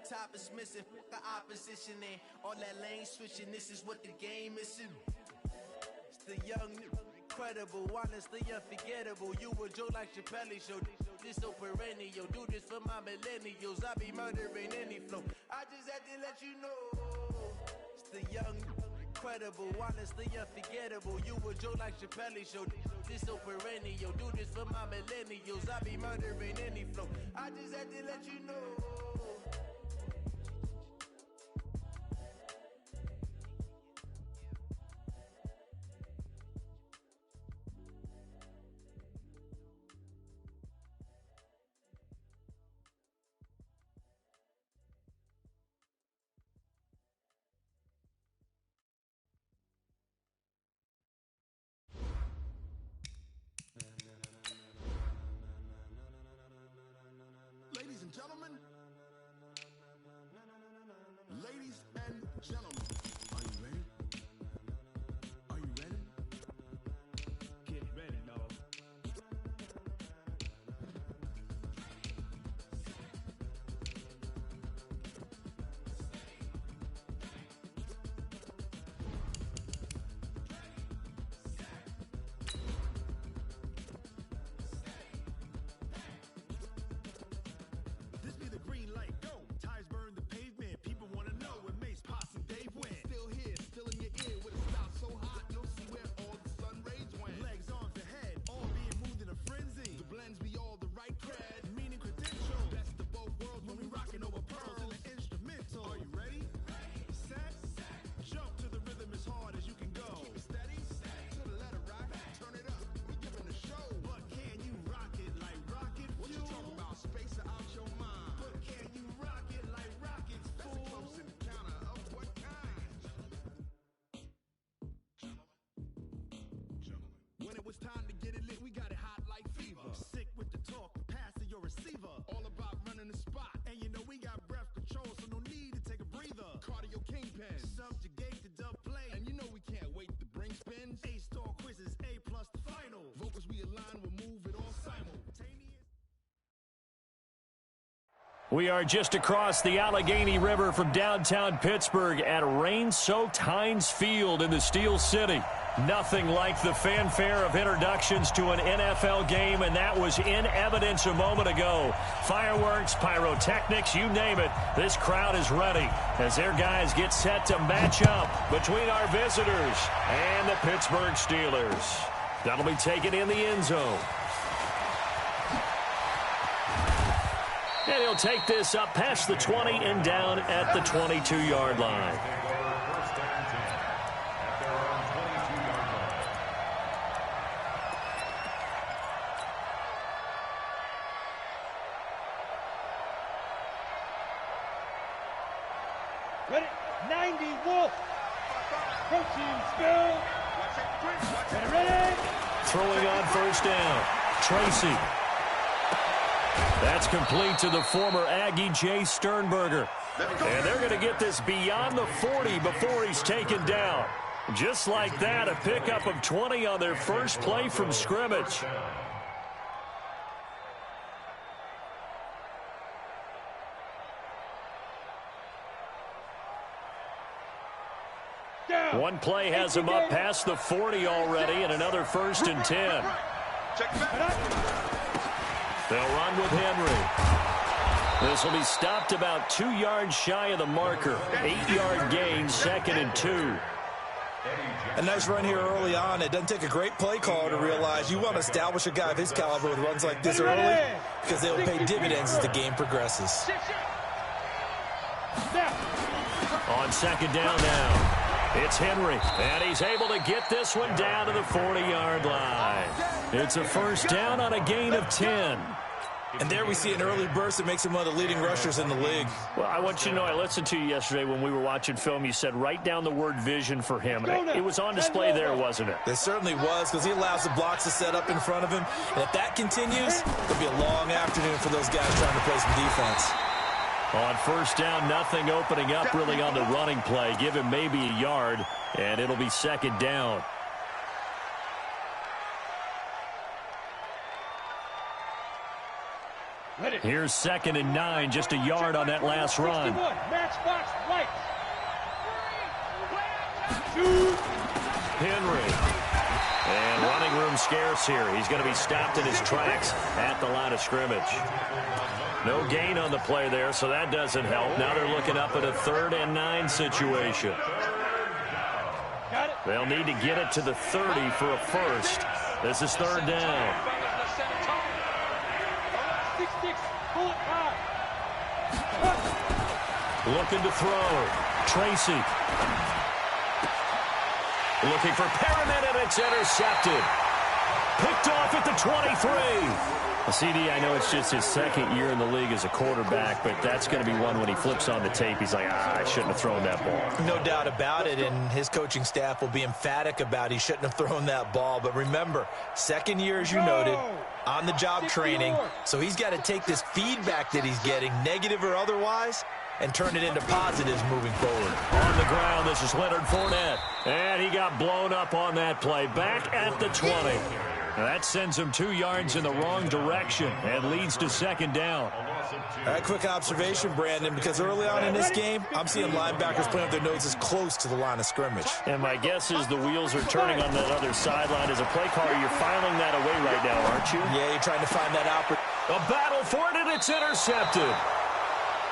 top is missing. The opposition and all that lane switching. This is what the game is. It's the young, incredible, honestly unforgettable. You a joke like Chappelle show. This so perennial. Do this for my millennials. I be murdering any flow. I just had to let you know. It's the young, incredible, honestly unforgettable. You a joke like Chappelle show. This so perennial. Do this for my millennials. I be murdering any flow. I just had to let you know. Ladies and gentlemen, are you ready? Are you ready? Get ready, dog. This be the green light, go. Tires burn the pavement. People want to know where Mace, Pops, and Dave went. Still here, still in your ear with a style so hot, you'll see where all the sun rays went. Legs, arms, the head, all being moved in a frenzy. The blends be all the right cred, meaning credential. Best of both worlds when we rockin' over pearls in the instrumental. Are you ready? Set, jump to the rhythm as hard as you can go. Keep it steady, to the letter rock, turn it up. We giving a show, but can you rock it like rocket fuel? What you talking about? Space out your mind. But can you rock it like rockets, fool? That's a close encounter of what kind? When it was time to get it lit, we got it hot like fever. Sick with the talk, pass to your receiver. All about running the spot, and you know we got breath control, so no need to take a breather. Cardio kingpin, subjugate the dub play, and you know we can't wait to bring spins. A-star quizzes, A+ the final. Vocals we align, we'll move it all simultaneous. We are just across the Allegheny River from downtown Pittsburgh at rain-soaked Heinz Field in the Steel City. Nothing like the fanfare of introductions to an NFL game, and that was in evidence a moment ago. Fireworks, pyrotechnics, you name it. This crowd is ready as their guys get set to match up between our visitors and the Pittsburgh Steelers. That'll be taken in the end zone. And he'll take this up past the 20 and down at the 22-yard line. Ready? 90 Wolf. Protein spill. Get ready. Throwing on first down. Tracy. That's complete to the former Aggie Jay Sternberger. And they're going to get this beyond the 40 before he's taken down. Just like that, a pickup of 20 on their first play from scrimmage. One play has him up past the 40 already, and another 1st and 10. They'll run with Henry. This will be stopped about 2 yards shy of the marker. 8-yard gain, 2nd and 2. A nice run here early on. It doesn't take a great play caller to realize you want to establish a guy of his caliber with runs like this early because they'll pay dividends as the game progresses. On 2nd down now. It's Henry, and he's able to get this one down to the 40-yard line. It's a 1st down on a gain of 10. And there we see an early burst that makes him one of the leading rushers in the league. Well, I want you to know, I listened to you yesterday when we were watching film. You said write down the word vision for him. It was on display there, wasn't it? It certainly was, because he allows the blocks to set up in front of him. And if that continues, it'll be a long afternoon for those guys trying to play some defense. On 1st down, nothing opening up really on the running play. Give him maybe a yard, and it'll be 2nd down. Here's 2nd and 9, just a yard on that last run. Matchbox right. Henry. And running room scarce here. He's going to be stopped in his tracks at the line of scrimmage. No gain on the play there, so that doesn't help. Now they're looking up at a 3rd and 9 situation. They'll need to get it to the 30 for a first. This is 3rd down. Looking to throw. Tracy. Looking for Perriman, and it's intercepted. Picked off at the 23. CD, I know it's just his 2nd year in the league as a quarterback, but that's going to be one when he flips on the tape. He's like, I shouldn't have thrown that ball. No doubt about it, and his coaching staff will be emphatic about he shouldn't have thrown that ball. But remember, 2nd year, as you noted, on-the-job training, so he's got to take this feedback that he's getting, negative or otherwise, and turn it into positives moving forward. On the ground, this is Leonard Fournette. And he got blown up on that play. Back at the 20. Now that sends him 2 yards in the wrong direction and leads to 2nd down. All right, quick observation, Brandon, because early on in this game, I'm seeing linebackers putting up their noses close to the line of scrimmage. And my guess is the wheels are turning on that other sideline. As a play caller, you're filing that away right now, aren't you? Yeah, you're trying to find that out. A battle for it, and it's intercepted.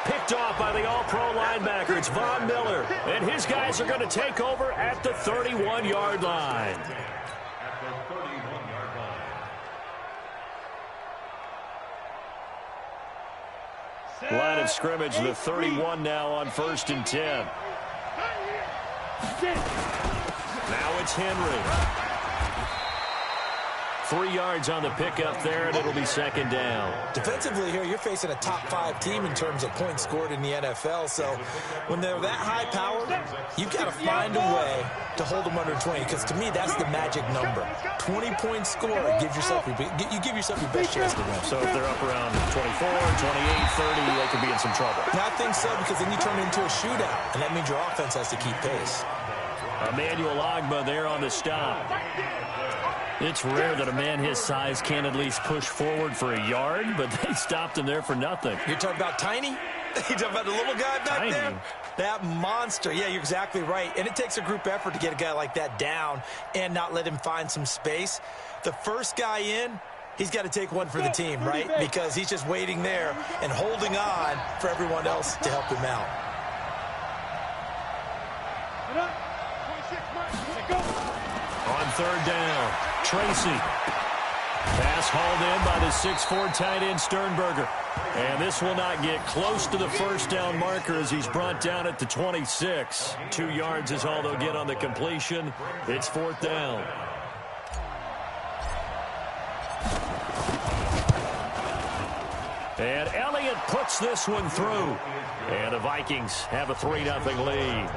Picked off by the all-pro linebacker. It's Von Miller. And his guys are going to take over at the 31-yard line. Line of scrimmage, the 31 now on 1st and 10. Now it's Henry. 3 yards on the pickup there, and it'll be 2nd down. Defensively here, you're facing a top 5 team in terms of points scored in the NFL. So when they're that high powered, you've got to find a way to hold them under 20. Because to me, that's the magic number. 20 points scored, you give yourself your best chance to win. So if they're up around 24, 28, 30, they could be in some trouble. I think so, because then you turn it into a shootout, and that means your offense has to keep pace. Emmanuel Ogbah there on the stop. It's rare that a man his size can at least push forward for a yard, but they stopped him there for nothing. You're talking about Tiny? You're talking about the little guy back there? That monster. Yeah, you're exactly right. And it takes a group effort to get a guy like that down and not let him find some space. The first guy in, he's got to take one for the team, right? Because he's just waiting there and holding on for everyone else to help him out. On 3rd down, Tracy. Pass hauled in by the 6'4" tight end Sternberger. And this will not get close to the 1st down marker as he's brought down at the 26. 2 yards is all they'll get on the completion. It's 4th down. And Elliott puts this one through. And the Vikings have a 3-0 lead.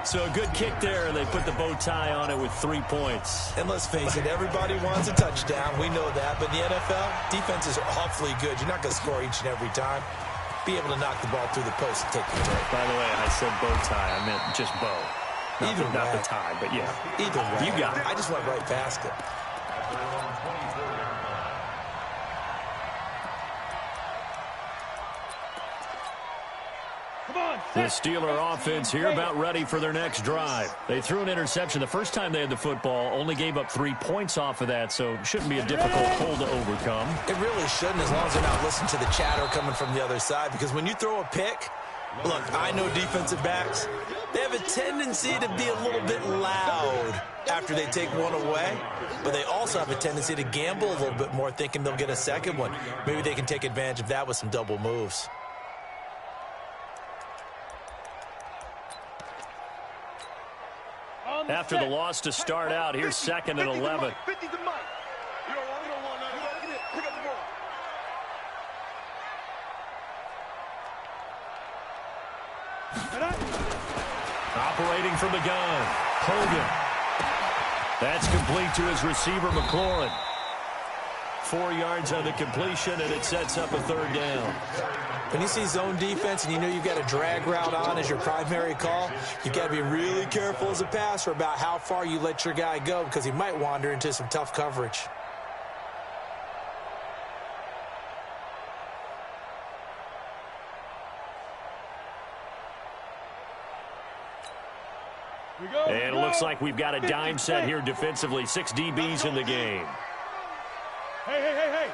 So a good kick there, and they put the bow tie on it with 3 points. And let's face it, everybody wants a touchdown. We know that. But in the NFL, defenses are awfully good. You're not going to score each and every time. Be able to knock the ball through the post and take the break. By the way, I said bow tie. I meant just bow. Not the tie, but yeah. Either way. You got it. I just went right past it. The Steeler offense here about ready for their next drive. They threw an interception the first time they had the football, only gave up 3 points off of that, so shouldn't be a difficult hole to overcome. It really shouldn't, as long as they're not listening to the chatter coming from the other side, because when you throw a pick, look, I know defensive backs, they have a tendency to be a little bit loud after they take one away, but they also have a tendency to gamble a little bit more, thinking they'll get a second one. Maybe they can take advantage of that with some double moves. After the loss to start out, here's 2nd and 11. Operating from the gun, Hogan. That's complete to his receiver, McLaurin. 4 yards on the completion, and it sets up a 3rd down. When you see zone defense and you know you've got a drag route on as your primary call, you've got to be really careful as a passer about how far you let your guy go, because he might wander into some tough coverage. And it looks like we've got a dime set here defensively. 6 DBs in the game. Hey.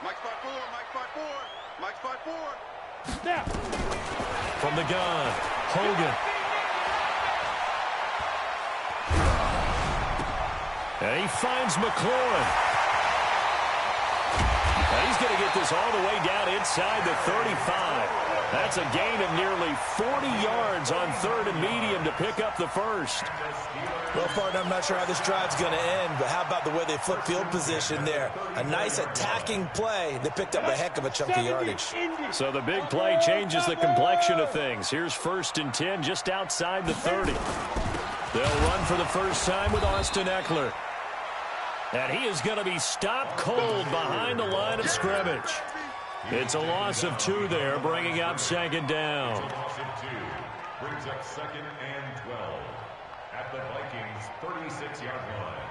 Mike spot 4, Mike spot 4, Mike spot 4. Snap. From the gun, Hogan. And he finds McLaurin. And he's going to get this all the way down inside the 35. That's a gain of nearly 40 yards on 3rd and medium to pick up the first. Well, partner, I'm not sure how this drive's going to end, but how about the way they flip field position there? A nice attacking play. They picked up a heck of a chunk of yardage. So the big play changes the complexion of things. Here's 1st and 10 just outside the 30. They'll run for the first time with Austin Eckler. And he is going to be stopped cold behind the line of scrimmage. It's a loss of 2 there, bringing up 2nd down. Loss of 2 brings up 2nd and 12 at the Vikings' 36-yard line.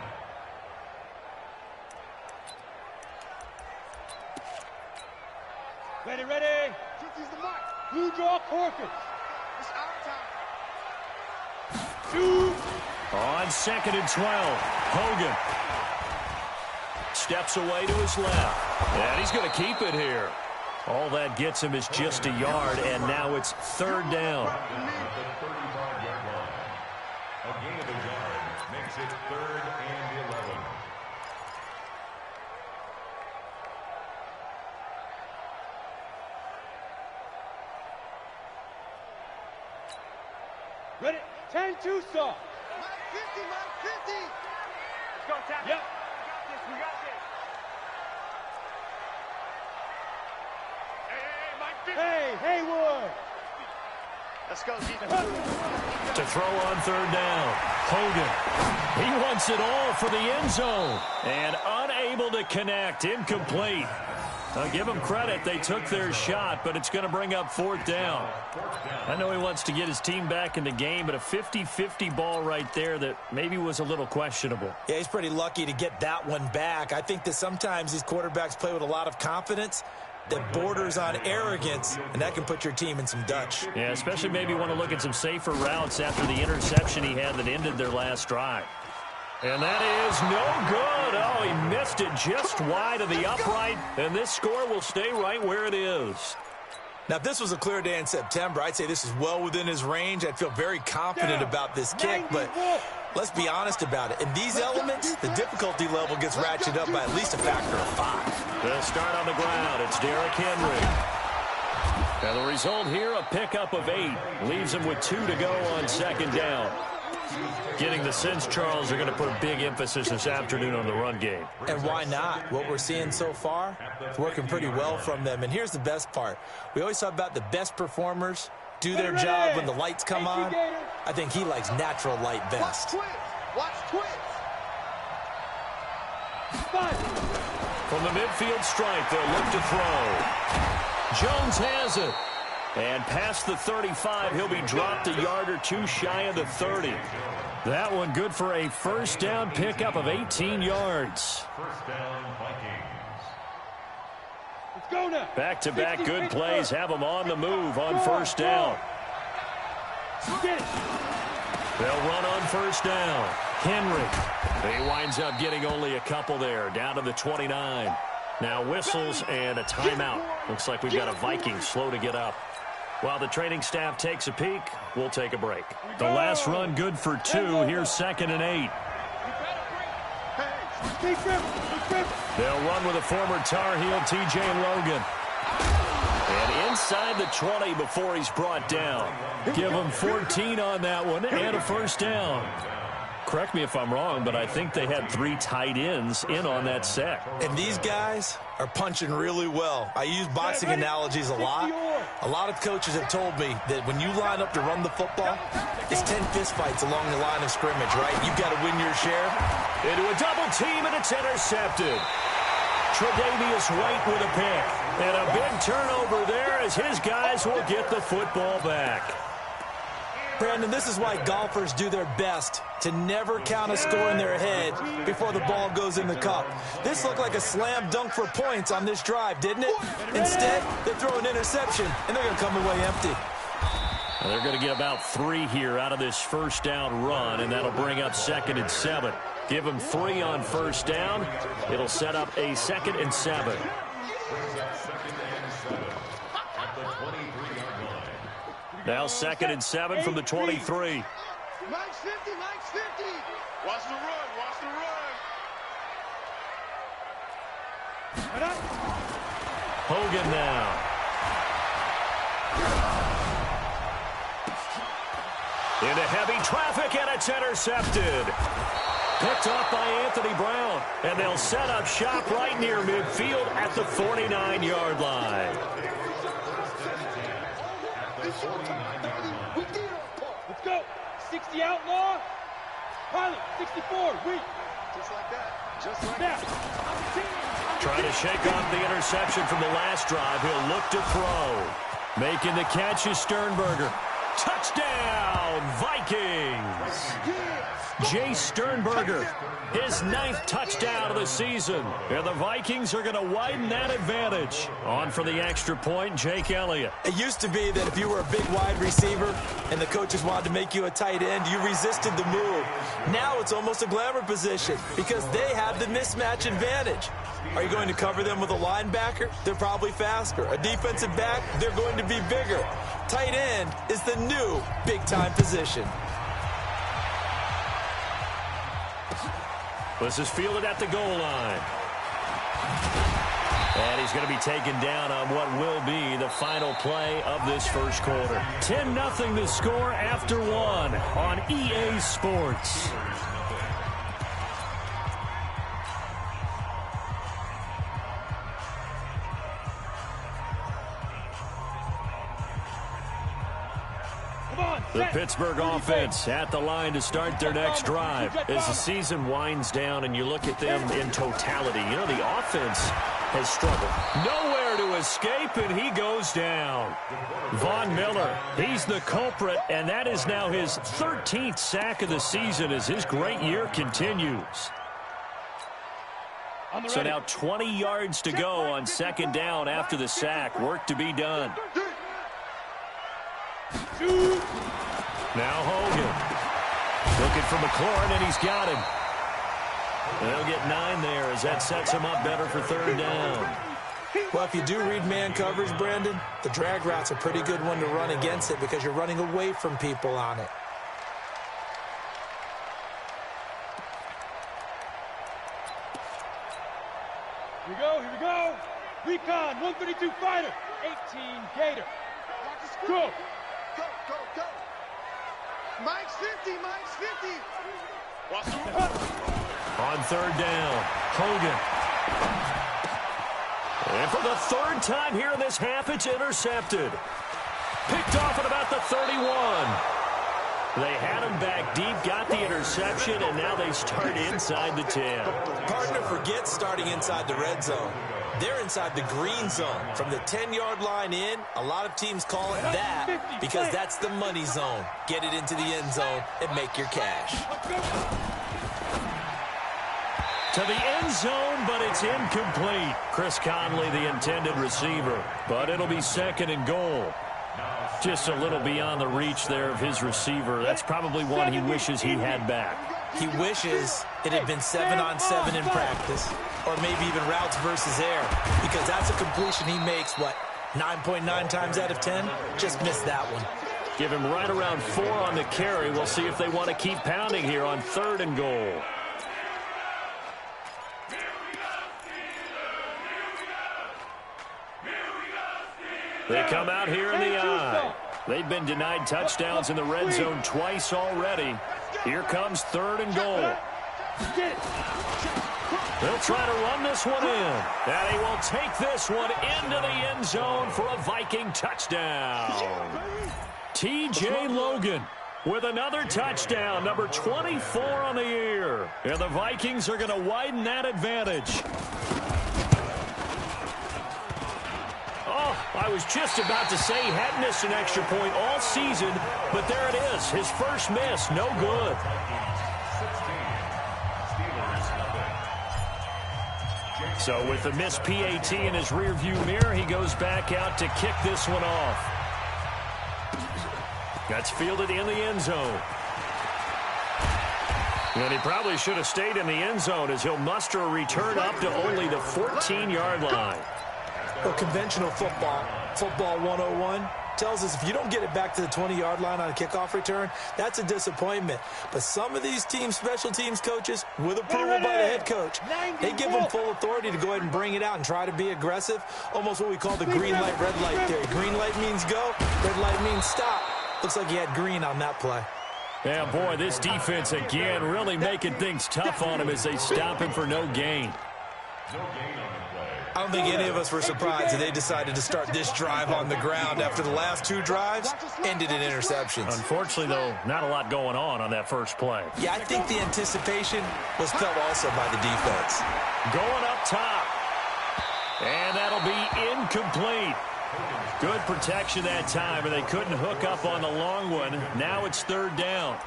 Ready. Blue draw Corkins. It's our time. Shoot. On 2nd and 12, Hogan steps away to his left. And he's going to keep it here. All that gets him is just a yard, and now it's 3rd down. At the 35-yard line. A gain of a yard makes it 3rd and 11. Ready. 10-2 stop. Mike 50, Mike 50. Let's go, Tap. Yep. We got this. Hey, Haywood. Let's go, defense. To throw on 3rd down, Hogan. He wants it all for the end zone. And unable to connect, incomplete. I'll give him credit. They took their shot, but it's going to bring up 4th down. I know he wants to get his team back in the game, but a 50-50 ball right there that maybe was a little questionable. Yeah, he's pretty lucky to get that one back. I think that sometimes these quarterbacks play with a lot of confidence that borders on arrogance, and that can put your team in some Dutch. Yeah, especially maybe want to look at some safer routes after the interception he had that ended their last drive. And that is no good. Oh, he missed it just wide of the upright, and this score will stay right where it is. Now, if this was a clear day in September, I'd say this is well within his range. I'd feel very confident about this kick, but let's be honest about it. In these elements, the difficulty level gets ratcheted up by at least a factor of 5. They'll start on the ground. It's Derrick Henry. And the result here, a pickup of 8. Leaves him with 2 to go on 2nd down. Getting the sense, Charles, are going to put a big emphasis this afternoon on the run game. And why not? What we're seeing so far, it's working pretty well from them. And here's the best part. We always talk about the best performers do their job when the lights come on. I think he likes natural light best. Watch twitch. From the midfield stripe, they'll look to throw. Jones has it. And past the 35, he'll be dropped a yard or 2 shy of the 30. That one good for a 1st down pickup of 18 yards. 1st down, Vikings. Let's go now. Back-to-back good plays have them on the move on 1st down. Get it. They'll run on 1st down. Henry. He winds up getting only a couple there, down to the 29. Now whistles and a timeout. Looks like we've got a Viking slow to get up. While the training staff takes a peek, we'll take a break. The last run good for 2. Here's 2nd and 8. They'll run with a former Tar Heel, TJ Logan. And inside the 20 before he's brought down. Give him 14 on that one and a 1st down. Correct me if I'm wrong, but I think they had 3 tight ends in on that set. And these guys are punching really well. I use boxing analogies a lot. A lot of coaches have told me that when you line up to run the football, it's 10 fistfights along the line of scrimmage, right? You've got to win your share. Into a double team, and it's intercepted. Tre'Davious White with a pick. And a big turnover there as his guys will get the football back. Brandon, this is why golfers do their best to never count a score in their head before the ball goes in the cup. This looked like a slam dunk for points on this drive, didn't it? Instead, they throw an interception, and they're going to come away empty. And they're going to get about 3 here out of this first down run, and that'll bring up 2nd and 7. Give them 3 on first down. It'll set up a 2nd and 7. Now 2nd and 7 from the 23. Mike's 50, Mike's 50. Watch the run, watch the run. Hogan now. Into heavy traffic, and it's intercepted. Picked off by Anthony Brown, and they'll set up shop right near midfield at the 49-yard line. Let's go. 60 outlaw. Pilot, 64. Weak. Just like that. Just like that. Trying to shake off the interception from the last drive. He'll look to throw. Making the catch is Sternberger. Touchdown, Vikings! Jay Sternberger, his 9th touchdown of the season. And the Vikings are going to widen that advantage. On for the extra point, Jake Elliott. It used to be that if you were a big wide receiver and the coaches wanted to make you a tight end, you resisted the move. Now it's almost a glamour position because they have the mismatch advantage. Are you going to cover them with a linebacker? They're probably faster. A defensive back? They're going to be bigger. Tight end is the new big-time position. This is fielded at the goal line. And he's going to be taken down on what will be the final play of this first quarter. 10-0 the score after 1 on EA Sports. The Pittsburgh offense at the line to start their next drive. As the season winds down and you look at them in totality, you know, the offense has struggled. Nowhere to escape, and he goes down. Von Miller, he's the culprit, and that is now his 13th sack of the season as his great year continues. So now 20 yards to go on 2nd down after the sack. Work to be done. Now Hogan. Looking for McLaurin, and he's got him. They'll get 9 there as that sets him up better for 3rd down. Well, if you do read man coverage, Brandon, the drag route's a pretty good one to run against it because you're running away from people on it. Here we go, here we go. Recon, 132 fighter, 18 Gator. Go. Go, go, go. Mike's 50, Mike's 50. Watch the run. On 3rd down, Hogan. And for the 3rd time here in this half, it's intercepted. Picked off at about the 31. They had him back deep, got the interception, and now they start inside the 10. Partner forgets starting inside the red zone. They're inside the green zone. From the 10-yard line in, a lot of teams call it that because that's the money zone. Get it into the end zone and make your cash. To the end zone, but it's incomplete. Chris Conley, the intended receiver, but it'll be 2nd and goal. Just a little beyond the reach there of his receiver. That's probably one he wishes he had back. He wishes it had been 7-on-7 in practice, or maybe even routes versus air, because that's a completion he makes, 9.9 times out of 10? Just missed that one. Give him right around 4 on the carry. We'll see if they want to keep pounding here on 3rd and goal. They come out here in the eye. They've been denied touchdowns in the red zone twice already. Here comes 3rd and goal. They'll try to run this one in. And he will take this one into the end zone for a Viking touchdown. T.J. Logan with another touchdown, number 24 on the year. And the Vikings are going to widen that advantage. Oh, I was just about to say he hadn't missed an extra point all season, but there it is. His first miss, no good. So with the missed PAT in his rearview mirror, he goes back out to kick this one off. That's fielded in the end zone. And he probably should have stayed in the end zone as he'll muster a return up to only the 14-yard line. Well, conventional football 101, tells us if you don't get it back to the 20-yard line on a kickoff return, that's a disappointment. But some of these teams, special teams coaches, with approval by the head coach, they give them full authority to go ahead and bring it out and try to be aggressive, almost what we call the green light, red light theory. Green light means go, red light means stop. Looks like he had green on that play. Yeah, boy, this defense again really making things tough on him as they stop him for no gain. I don't think any of us were surprised that they decided to start this drive on the ground after the last two drives ended in interceptions. Unfortunately, though, not a lot going on that first play. Yeah, I think the anticipation was felt also by the defense. Going up top. And that'll be incomplete. Good protection that time, and they couldn't hook up on the long one. Now it's third down.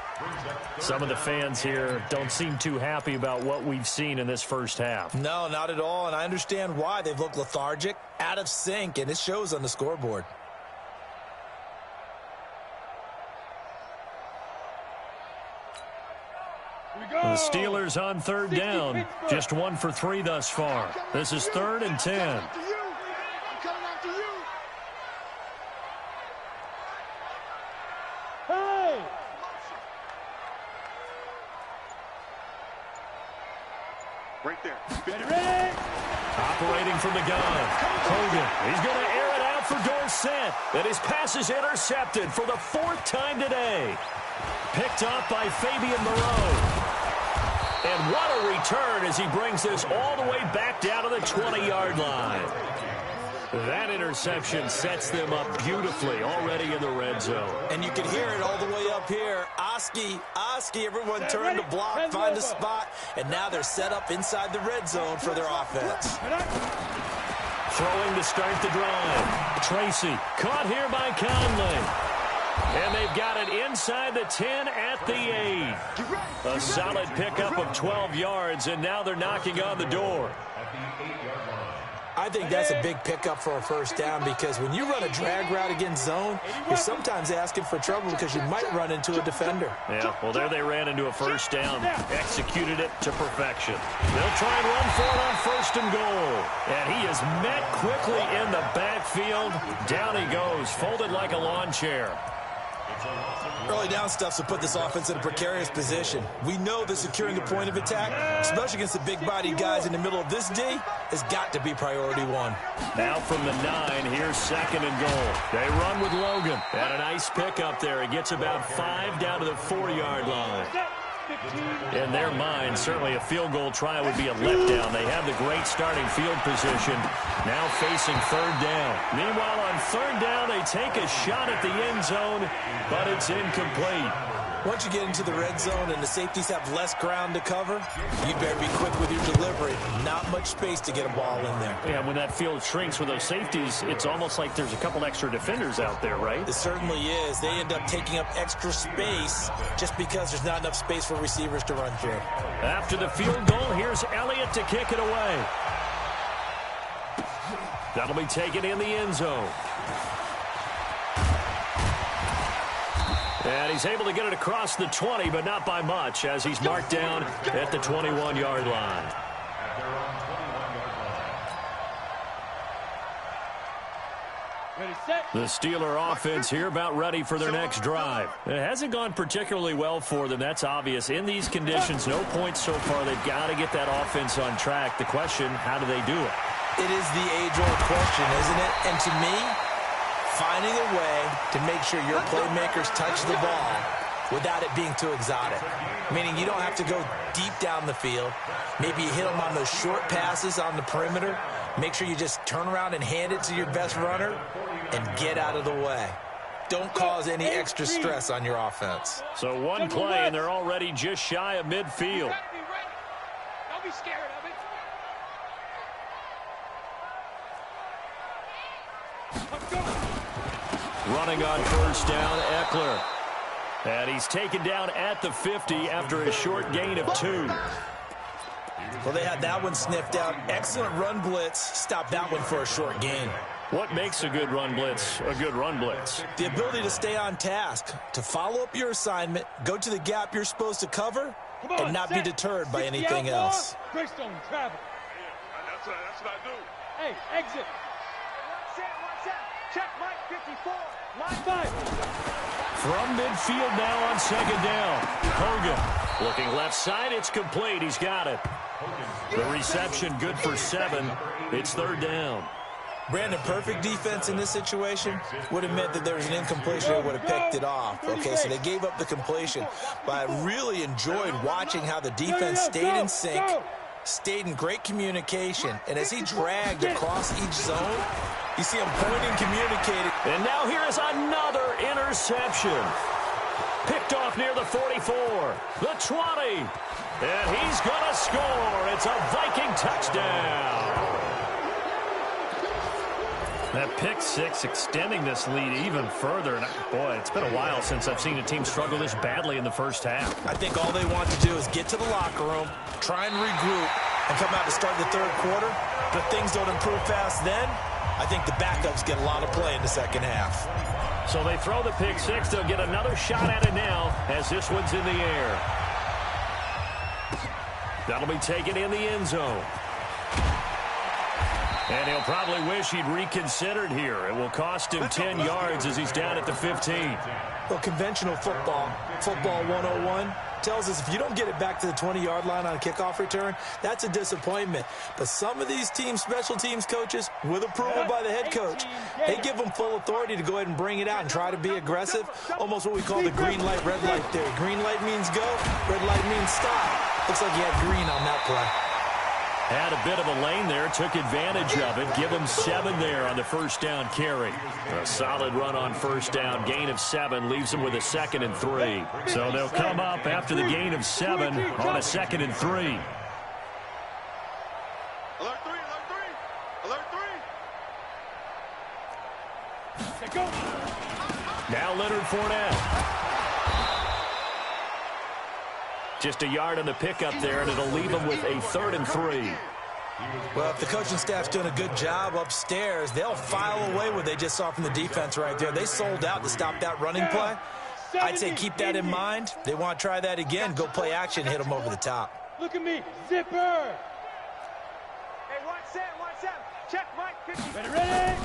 Some of the fans here don't seem too happy about what we've seen in this first half. No, not at all, and I understand why. They've looked lethargic, out of sync, and it shows on the scoreboard. The Steelers on third down. Just 1 for 3 thus far. This is 3rd and 10. Right there. Ready. Operating from the gun. Hogan. He's going to air it out for Dorsett. And his pass is intercepted for the 4th time today. Picked off by Fabian Moreau. And what a return as he brings this all the way back down to the 20-yard line. That interception sets them up beautifully already in the red zone. And you can hear it all the way up here. Oski, everyone turned to block, find a spot, and now they're set up inside the red zone for their offense. Throwing to start the drive. Tracy caught here by Conley. And they've got it inside the 10 at the 8. A solid pickup of 12 yards, and now they're knocking on the door. I think that's a big pickup for a first down because when you run a drag route against zone, you're sometimes asking for trouble because you might run into a defender. Yeah, well, there they ran into a first down. Executed it to perfection. They'll try and run for it on 1st and goal. And he is met quickly in the backfield. Down he goes, folded like a lawn chair. Early down stuff to put this offense in a precarious position. We know that securing the point of attack, especially against the big-bodied guys in the middle of this D, has got to be priority 1. Now from the 9, here's 2nd and goal. They run with Logan. And a nice pickup there. He gets about 5 down to the 4-yard line. In their mind, certainly a field goal try would be a letdown. They have the great starting field position. Now facing 3rd down. Meanwhile, on 3rd down, they take a shot at the end zone, but it's incomplete. Once you get into the red zone and the safeties have less ground to cover, you better be quick with your delivery. Not much space to get a ball in there. Yeah, when that field shrinks with those safeties, it's almost like there's a couple extra defenders out there, right? It certainly is. They end up taking up extra space just because there's not enough space for receivers to run through. After the field goal, here's Elliott to kick it away. That'll be taken in the end zone. And he's able to get it across the 20, but not by much, as he's marked down at the 21-yard line. The Steeler offense here about ready for their next drive. It hasn't gone particularly well for them, that's obvious. In these conditions, no points so far. They've got to get that offense on track. The question, how do they do it? It is the age-old question, isn't it? And to me, finding a way to make sure your playmakers touch the ball without it being too exotic. Meaning you don't have to go deep down the field. Maybe you hit them on those short passes on the perimeter. Make sure you just turn around and hand it to your best runner and get out of the way. Don't cause any extra stress on your offense. So one play, and they're already just shy of midfield. Don't be scared of it. Running on 1st down, Eckler. And he's taken down at the 50 after a short gain of 2. Well, they had that one sniffed out. Excellent run blitz. Stopped that one for a short gain. What makes a good run blitz a good run blitz? The ability to stay on task, to follow up your assignment, go to the gap you're supposed to cover, and not be deterred by anything else. Greystone travel. That's what I do. Hey, exit. One set. Check Mike 54. Line 5. From midfield now on second down. Hogan looking left side. It's complete. He's got it. The reception good for 7. It's third down. Brandon, perfect defense in this situation would have meant that there was an incompletion that would have picked it off. Okay, so they gave up the completion. But I really enjoyed watching how the defense stayed in sync, stayed in great communication. And as he dragged across each zone, you see him pointing, communicating. And now here is another interception. Picked off near the 44, the 20. And he's going to score. It's a Viking touchdown. That pick six extending this lead even further. And boy, it's been a while since I've seen a team struggle this badly in the first half. I think all they want to do is get to the locker room, try and regroup, and come out to start the third quarter. But if things don't improve fast then, I think the backups get a lot of play in the second half. So they throw the pick six. They'll get another shot at it now as this one's in the air. That'll be taken in the end zone. And he'll probably wish he'd reconsidered here. It will cost him 10 yards as he's down at the 15. Well, conventional football 101, tells us if you don't get it back to the 20-yard line on a kickoff return, that's a disappointment. But some of these team special teams coaches, with approval by the head coach, they give them full authority to go ahead and bring it out and try to be aggressive, almost what we call the green light, red light theory. Green light means go, red light means stop. Looks like he had green on that play. Had a bit of a lane there, took advantage of it. Give him 7 there on the first down carry. A solid run on first down. Gain of 7 leaves them with a 2nd and 3. So they'll come up after the gain of 7 on a 2nd and 3. Alert 3, alert 3, alert 3. Go. Now Leonard Fournette. Just a yard on the pickup there, and it'll leave them with a 3rd and 3. Well, if the coaching staff's doing a good job upstairs, they'll file away what they just saw from the defense right there. They sold out to stop that running play. I'd say keep that in mind. They want to try that again. Go play action, hit them over the top. Look at me. Zipper. Hey, one set. Check Mike 50. Ready?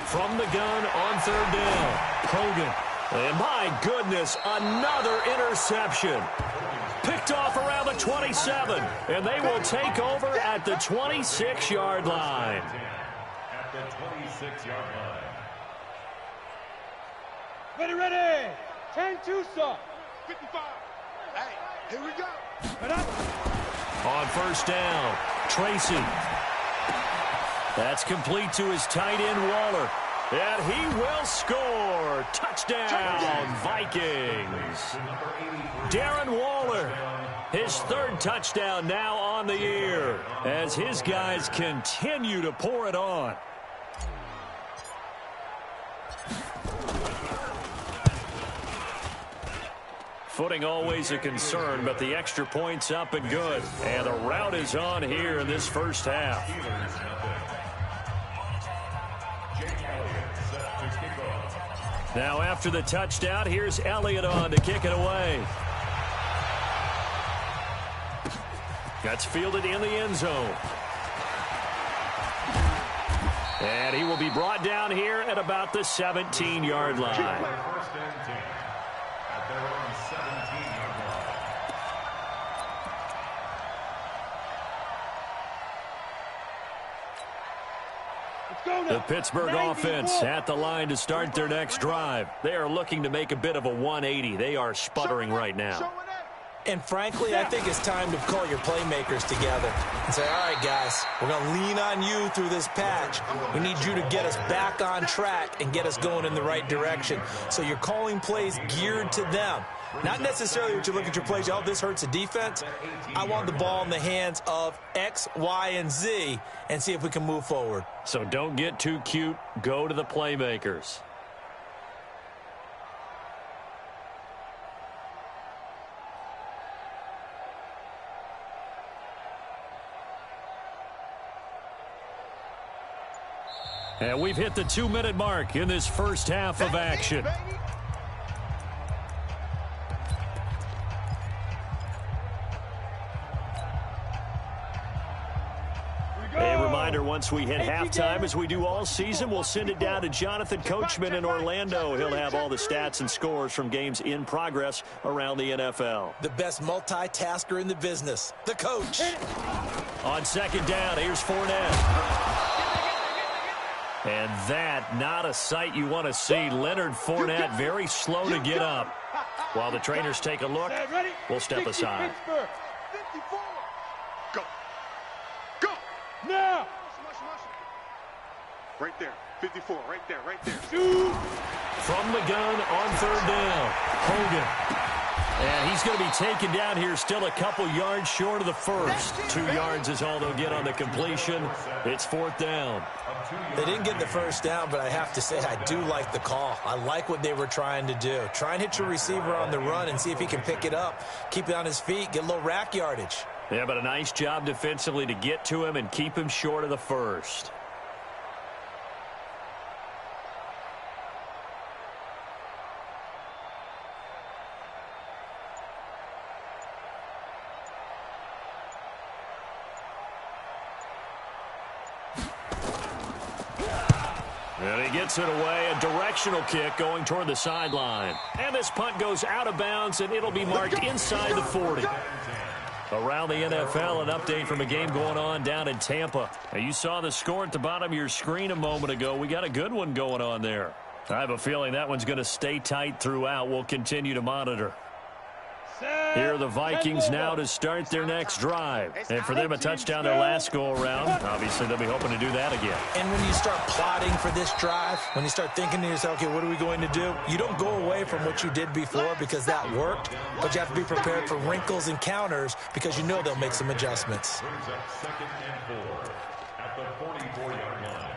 From the gun on 3rd down. Hogan. And my goodness, another interception. Picked off around the 27, and they will take over at the 26-yard line. At the 26-yard line. Ready. 10 Tucson. 55. Hey, here we go. On first down, Tracy. That's complete to his tight end, Waller. And he will score. Touchdown, Vikings. Darren Waller, his 3rd touchdown now on the year as his guys continue to pour it on. Footing always a concern, but the extra point's up and good. And the route is on here in this first half. Now after the touchdown, here's Elliott on to kick it away. That's fielded in the end zone. And he will be brought down here at about the 17-yard line. First and 10 at their own 17-yard line. The Pittsburgh offense at the line to start their next drive. They are looking to make a bit of a 180. They are sputtering right now. And frankly, I think it's time to call your playmakers together and say, all right, guys, we're going to lean on you through this patch. We need you to get us back on track and get us going in the right direction. So you're calling plays geared to them. Not necessarily what you look at your plays, oh, this hurts the defense. I want the ball in the hands of X, Y, and Z and see if we can move forward. So don't get too cute. Go to the playmakers. And we've hit the 2-minute mark in this first half of action. A reminder, once we hit halftime, as we do all season, we'll send it down to Jonathan Coachman in Orlando. He'll have all the stats and scores from games in progress around the NFL. The best multitasker in the business, the coach. On second down, here's Fournette. And that, not a sight you want to see. Leonard Fournette very slow to get up. While the trainers take a look, we'll step aside. Go. Go. Now. Right there. 54. Right there. Right there. From the gun on third down, Hogan. And he's going to be taken down here, still a couple yards short of the first. 2 yards is all they'll get on the completion. It's fourth down. They didn't get the first down, but I have to say I do like the call. I like what they were trying to do. Try and hit your receiver on the run and see if he can pick it up. Keep it on his feet, get a little rack yardage. Yeah, but a nice job defensively to get to him and keep him short of the first. And he gets it away, a directional kick going toward the sideline. And this punt goes out of bounds, and it'll be marked inside the 40. Around the NFL, an update from a game going on down in Tampa. Now, you saw the score at the bottom of your screen a moment ago. We got a good one going on there. I have a feeling that one's going to stay tight throughout. We'll continue to monitor. Here are the Vikings now to start their next drive. And for them, a touchdown their last go-around. Obviously, they'll be hoping to do that again. And when you start plotting for this drive, when you start thinking to yourself, okay, what are we going to do? You don't go away from what you did before because that worked, but you have to be prepared for wrinkles and counters because you know they'll make some adjustments. Brings up 2nd and 4 at the 44-yard line.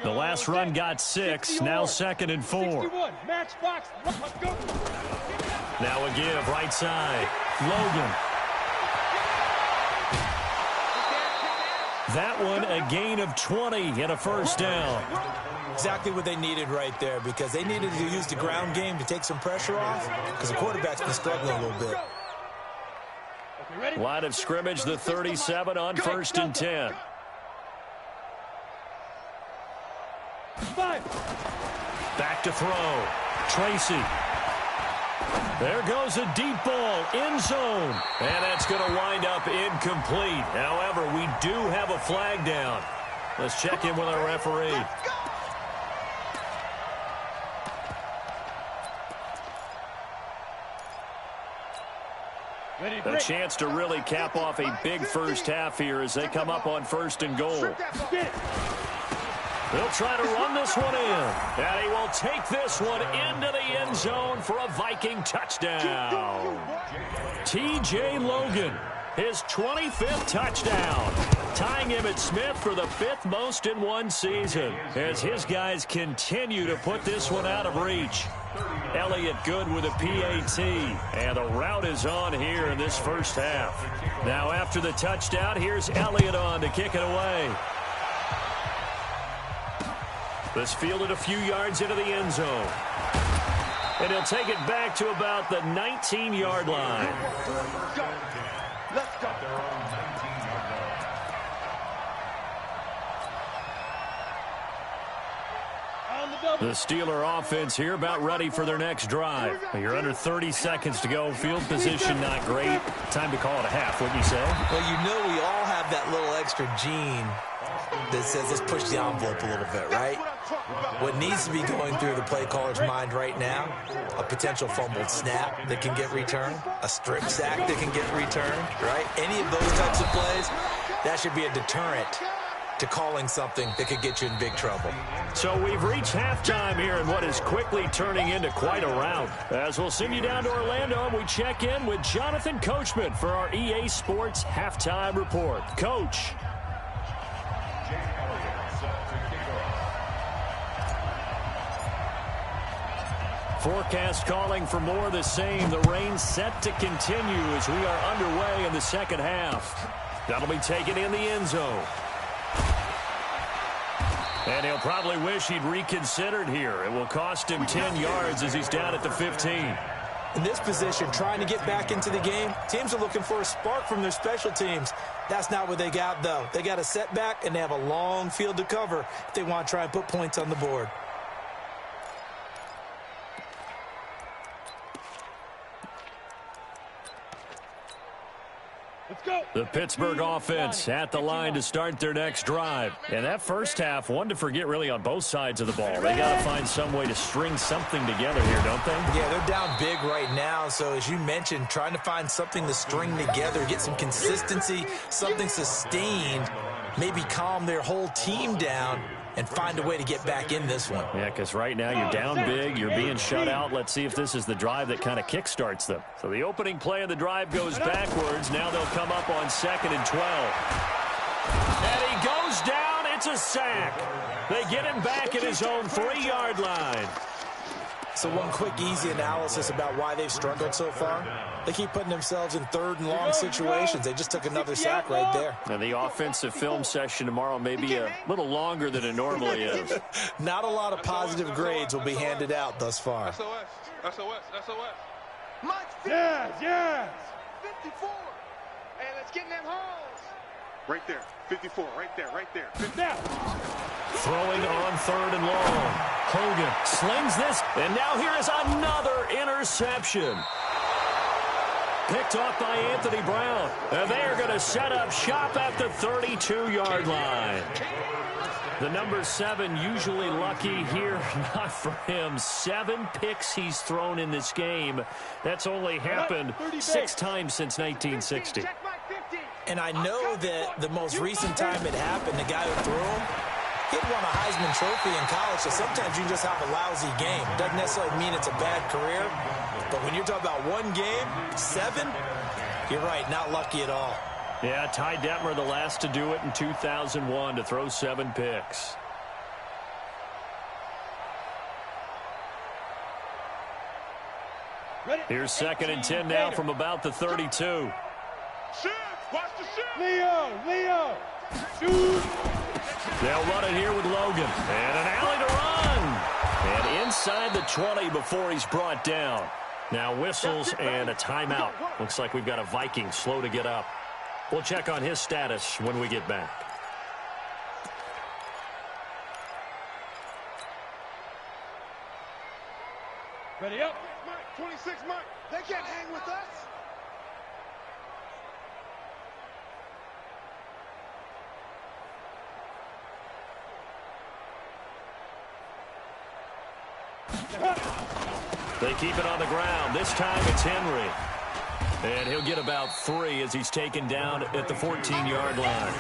The last run got 6, now 2nd and 4. Match box. Go. Now a give, right side. Logan. That one, a gain of 20 and a first down. Exactly what they needed right there because they needed to use the ground game to take some pressure off because the quarterback's been struggling a little bit. Line of scrimmage, the 37 on 1st and 10. Back to throw. Tracy. There goes a deep ball, end zone. And that's going to wind up incomplete. However, we do have a flag down. Let's check in with our referee. A chance to really cap off a big first half here as they come up on 1st and goal. They'll try to run this one in. And he will take this one into the end zone for a Viking touchdown. T.J. Logan, his 25th touchdown. Tying Emmitt Smith for the 5th most in one season. As his guys continue to put this one out of reach. Elliott Good with a PAT. And the route is on here in this first half. Now after the touchdown, here's Elliott on to kick it away. This fielded a few yards into the end zone. And he'll take it back to about the 19-yard line. Let's go. The Steeler offense here about ready for their next drive. You're under 30 seconds to go. Field position not great. Time to call it a half, wouldn't you say? Well, you know we all have that little extra gene that says let's push the envelope a little bit, right? What needs to be going through the play caller's mind right now, a potential fumbled snap that can get returned, a strip sack that can get returned, right? Any of those types of plays, that should be a deterrent to calling something that could get you in big trouble. So we've reached halftime here in what is quickly turning into quite a rout. As we'll send you down to Orlando and we check in with Jonathan Coachman for our EA Sports Halftime Report. Coach. Forecast calling for more of the same. The rain set to continue as we are underway in the second half. That'll be taken in the end zone. And he'll probably wish he'd reconsidered here. It will cost him 10 yards as he's down at the 15. In this position, trying to get back into the game, teams are looking for a spark from their special teams. That's not what they got, though. They got a setback, and they have a long field to cover if they want to try and put points on the board. Let's go. The Pittsburgh offense at the line to start their next drive. And that first half, one to forget really on both sides of the ball. They got to find some way to string something together here, don't they? Yeah, they're down big right now. So as you mentioned, trying to find something to string together, get some consistency, something sustained, maybe calm their whole team down and find a way to get back in this one. Yeah, because right now you're down big, you're being shut out. Let's see if this is the drive that kind of kickstarts them. So the opening play of the drive goes backwards. Now they'll come up on 2nd and 12. And he goes down. It's a sack. They get him back at his own 3-yard line. So one quick, easy analysis about why they've struggled so far. They keep putting themselves in 3rd and long situations. They just took another sack right there. Now the offensive film session tomorrow may be a little longer than it normally is. Not a lot of positive grades will be handed out thus far. SOS. SOS. SOS. Yes. 54. Hey, let's get in them holes. Right there. 54. Right there. Right there. 50. Now. Throwing on 3rd and long. Hogan slings this, and now here is another interception. Picked off by Anthony Brown. And they are going to set up shop at the 32-yard line. The number 7 usually lucky here. Not for him. 7 picks he's thrown in this game. That's only happened 6 times since 1960. And I know that the most recent time it happened, the guy who threw him, he'd won a Heisman Trophy in college, so sometimes you just have a lousy game. Doesn't necessarily mean it's a bad career, but when you're talking about one game, 7, you're right, not lucky at all. Yeah, Ty Detmer, the last to do it in 2001, to throw 7 picks. Here's 2nd and 10 now from about the 32. Shift. Watch the shift. Leo. Shoot. They'll run it here with Logan. And an alley to run. And inside the 20 before he's brought down. Now whistles and a timeout. Looks like we've got a Viking slow to get up. We'll check on his status when we get back. Ready up. Mike. 26 Mike. They can't hang with us. They keep it on the ground. This time it's Henry. And he'll get about 3 as he's taken down at the 14-yard line.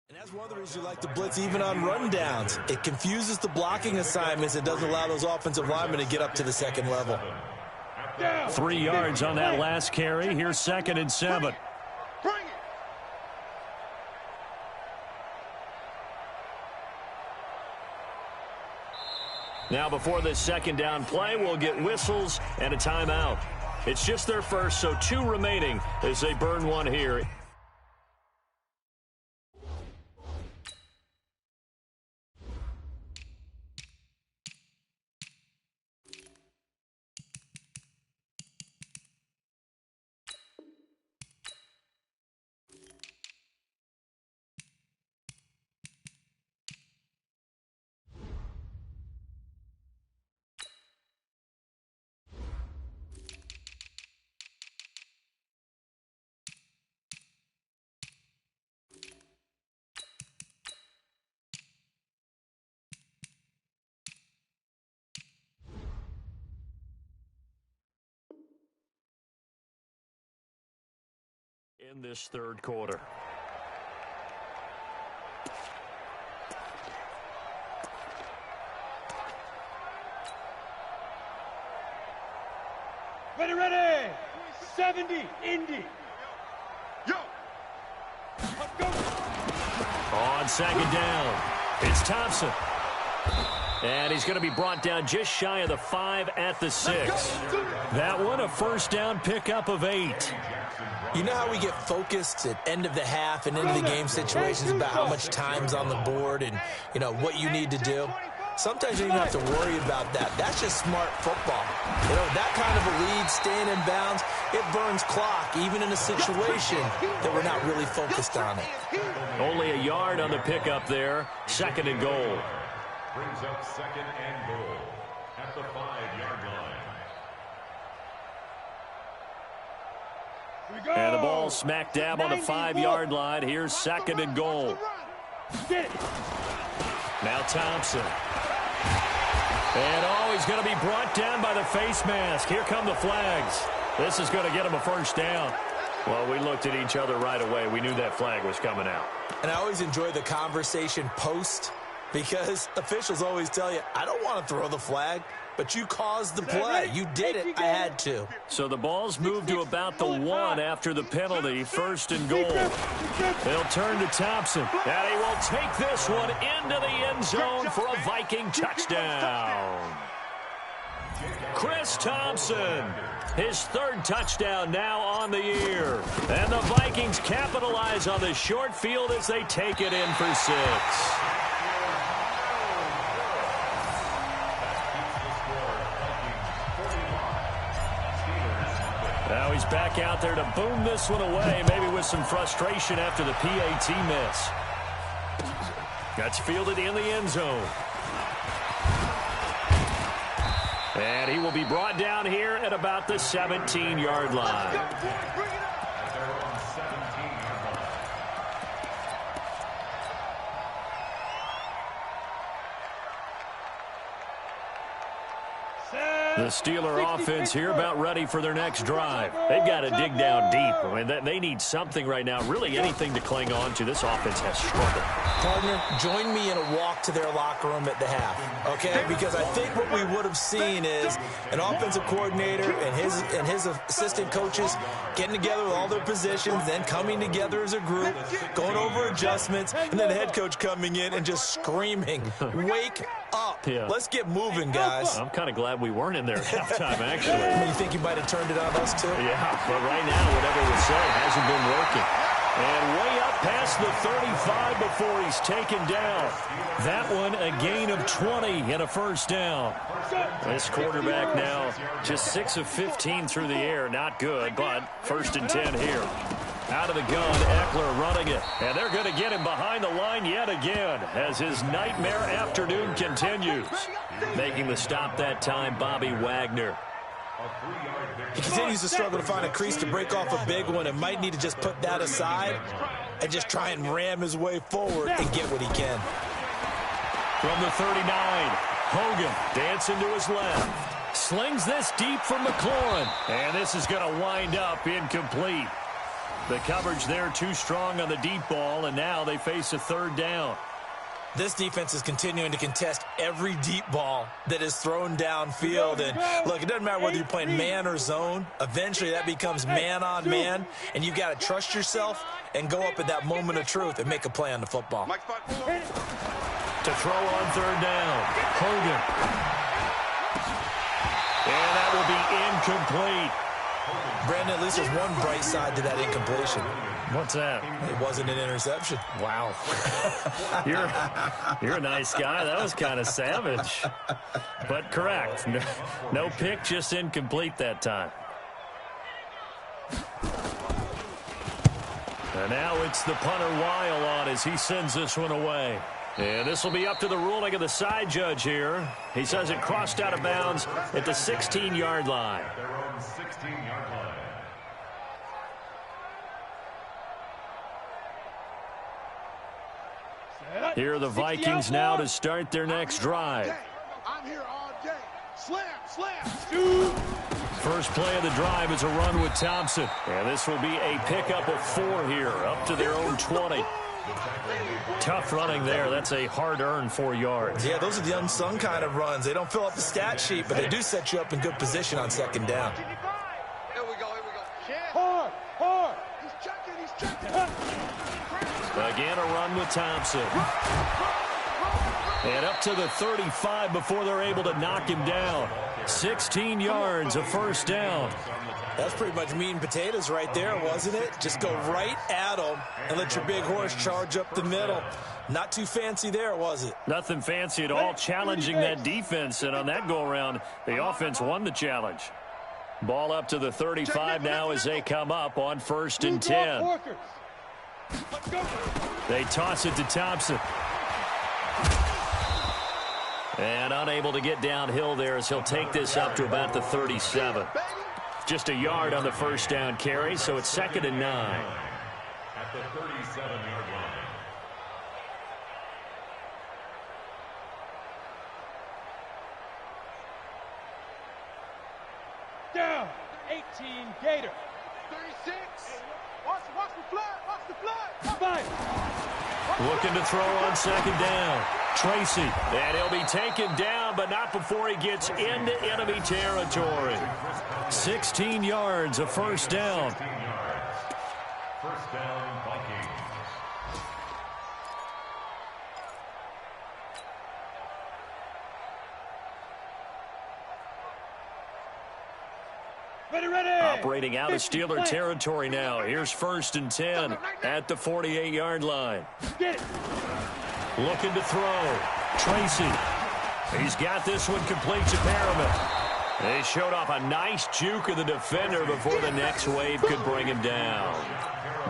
And that's one of the reasons you like to blitz even on rundowns. It confuses the blocking assignments. It doesn't allow those offensive linemen to get up to the second level. 3 yards on that last carry. Here's 2nd and 7. Bring it. Now before this 2nd down play, we'll get whistles and a timeout. It's just their first, so 2 remaining as they burn one here. in this third quarter. Ready. 70, Indy. Yo. Go. On second down, it's Thompson. And he's going to be brought down just shy of the 5 at the 6. That one, a first down pickup of 8. You know how we get focused at end of the half and into the game situations about how much time's on the board and, you know, what you need to do? Sometimes you don't have to worry about that. That's just smart football. You know, that kind of a lead, staying in bounds, it burns clock, even in a situation that we're not really focused on it. Only a yard on the pickup there. Second and goal. Brings up second and goal at the 5-yard line. And the ball smack dab on the 5-yard line. Here's second and goal. Now Thompson. And, he's going to be brought down by the face mask. Here come the flags. This is going to get him a first down. Well, we looked at each other right away. We knew that flag was coming out. And I always enjoy the conversation post because officials always tell you, I don't want to throw the flag, but you caused the play. You did it. I had to. So the ball's moved to about the 1 after the penalty. First and goal. They'll turn to Thompson. And he will take this one into the end zone for a Viking touchdown. Chris Thompson, his third touchdown now on the year. And the Vikings capitalize on the short field as they take it in for 6. Now he's back out there to boom this one away, maybe with some frustration after the PAT miss. That's fielded in the end zone. And he will be brought down here at about the 17-yard line. The Steeler offense here about ready for their next drive. They've got to dig down deep. I mean, they need something right now, really anything to cling on to. This offense has struggled. Partner, join me in a walk to their locker room at the half, okay? Because I think what we would have seen is an offensive coordinator and his assistant coaches getting together with all their positions, then coming together as a group, going over adjustments, and then the head coach coming in and just screaming, wake up. Yeah. Let's get moving, guys. I'm kind of glad we weren't in there at halftime, actually. You think you might have turned it on us, too? Yeah, but right now, whatever was said hasn't been working. And way up past the 35 before he's taken down. That one, a gain of 20 and a first down. This quarterback now just 6 of 15 through the air. Not good, but first and 10 here. Out of the gun, Eckler running it. And they're going to get him behind the line yet again as his nightmare afternoon continues. Making the stop that time, Bobby Wagner. He continues to struggle to find a crease to break off a big one and might need to just put that aside and just try and ram his way forward and get what he can. From the 39, Hogan dancing to his left. Slings this deep for McLaurin. And this is going to wind up incomplete. The coverage there too strong on the deep ball, and now they face a third down. This defense is continuing to contest every deep ball that is thrown downfield. And, look, it doesn't matter whether you're playing man or zone. Eventually that becomes man on man, and you've got to trust yourself and go up at that moment of truth and make a play on the football. To throw on third down, Hogan. And that will be incomplete. Brandon, at least there's one bright side to that incompletion. What's that? It wasn't an interception. Wow. You're a nice guy. That was kind of savage. But correct. No pick, just incomplete that time. And now it's the punter Weil on as he sends this one away. And this will be up to the ruling of the side judge here. He says it crossed out of bounds at the 16-yard line. Their own 16-yard line. Here are the Vikings now to start their next drive. I'm here all day. Slam, slam. 2, First play of the drive is a run with Thompson. And this will be a pickup of 4 here, up to their own 20. Tough running there. That's a hard-earned 4 yards. Yeah, those are the unsung kind of runs. They don't fill up the stat sheet, but they do set you up in good position on second down. Here we go. Hard. He's checking. Again, a run with Thompson. And up to the 35 before they're able to knock him down. 16 yards, a first down. That's pretty much meat and potatoes right there, wasn't it? Just go right at them and let your big horse charge up the middle. Not too fancy there, was it? Nothing fancy at all, challenging that defense. And on that go-around, the offense won the challenge. Ball up to the 35 now as they come up on 1st and 10. They toss it to Thompson. And unable to get downhill there as he'll take this up to about the 37. Just a yard on the first down carry, so it's 2nd and 9. At the 37-yard line. Down. 18 Gator. 36. Watch the flag. Fine. Looking to throw on 2nd down. Tracy. And he'll be taken down, but not before he gets into enemy territory. 16 yards, a first down. 16 yards. First down, Vikings. Ready. Operating out of Steeler territory now. Here's 1st and 10 at the 48-yard line. Get it. Looking to throw. Tracy. He's got this one complete to Merriman. They showed off a nice juke of the defender before the next wave could bring him down.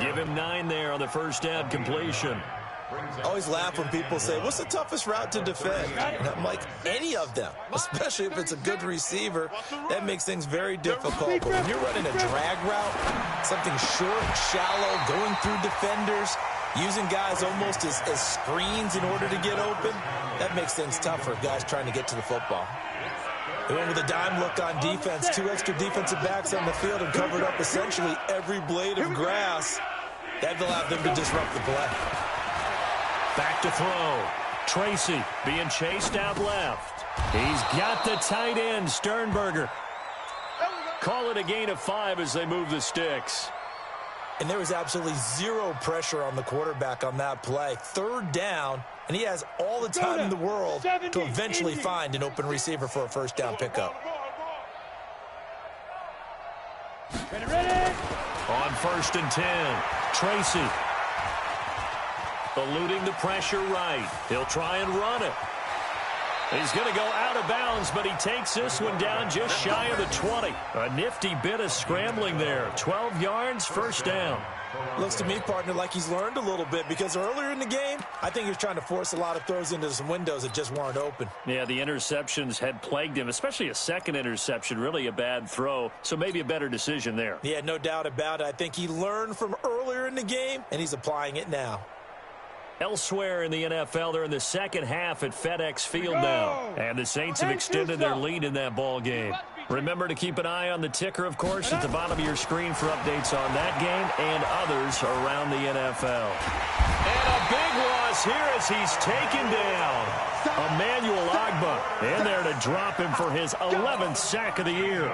Give him 9 there on the first down completion. I always laugh when people say, what's the toughest route to defend? And I'm like, any of them, especially if it's a good receiver. That makes things very difficult. But when you're running a drag route, something short, shallow, going through defenders, using guys almost as screens in order to get open, that makes things tough for guys trying to get to the football. They went with a dime look on defense, 2 extra defensive backs on the field and covered up essentially every blade of grass. That allowed them to disrupt the play. Back to throw. Tracy being chased out left. He's got the tight end, Sternberger. Call it a gain of 5 as they move the sticks. And there was absolutely zero pressure on the quarterback on that play. 3rd down, and he has all the time in the world to eventually find an open receiver for a first down pickup. Ready. On 1st and 10, Tracy. Eluding the pressure right. He'll try and run it. He's going to go out of bounds, but he takes this one down just shy of the 20. A nifty bit of scrambling there. 12 yards, first down. Looks to me, partner, like he's learned a little bit because earlier in the game, I think he was trying to force a lot of throws into some windows that just weren't open. Yeah, the interceptions had plagued him, especially a second interception, really a bad throw, so maybe a better decision there. Yeah, no doubt about it. I think he learned from earlier in the game, and he's applying it now. Elsewhere in the NFL, they're in the second half at FedEx Field now. And the Saints have extended their lead in that ball game. Remember to keep an eye on the ticker, of course, at the bottom of your screen for updates on that game and others around the NFL. And a big loss here as he's taken down. Emmanuel Ogbah in there to drop him for his 11th sack of the year.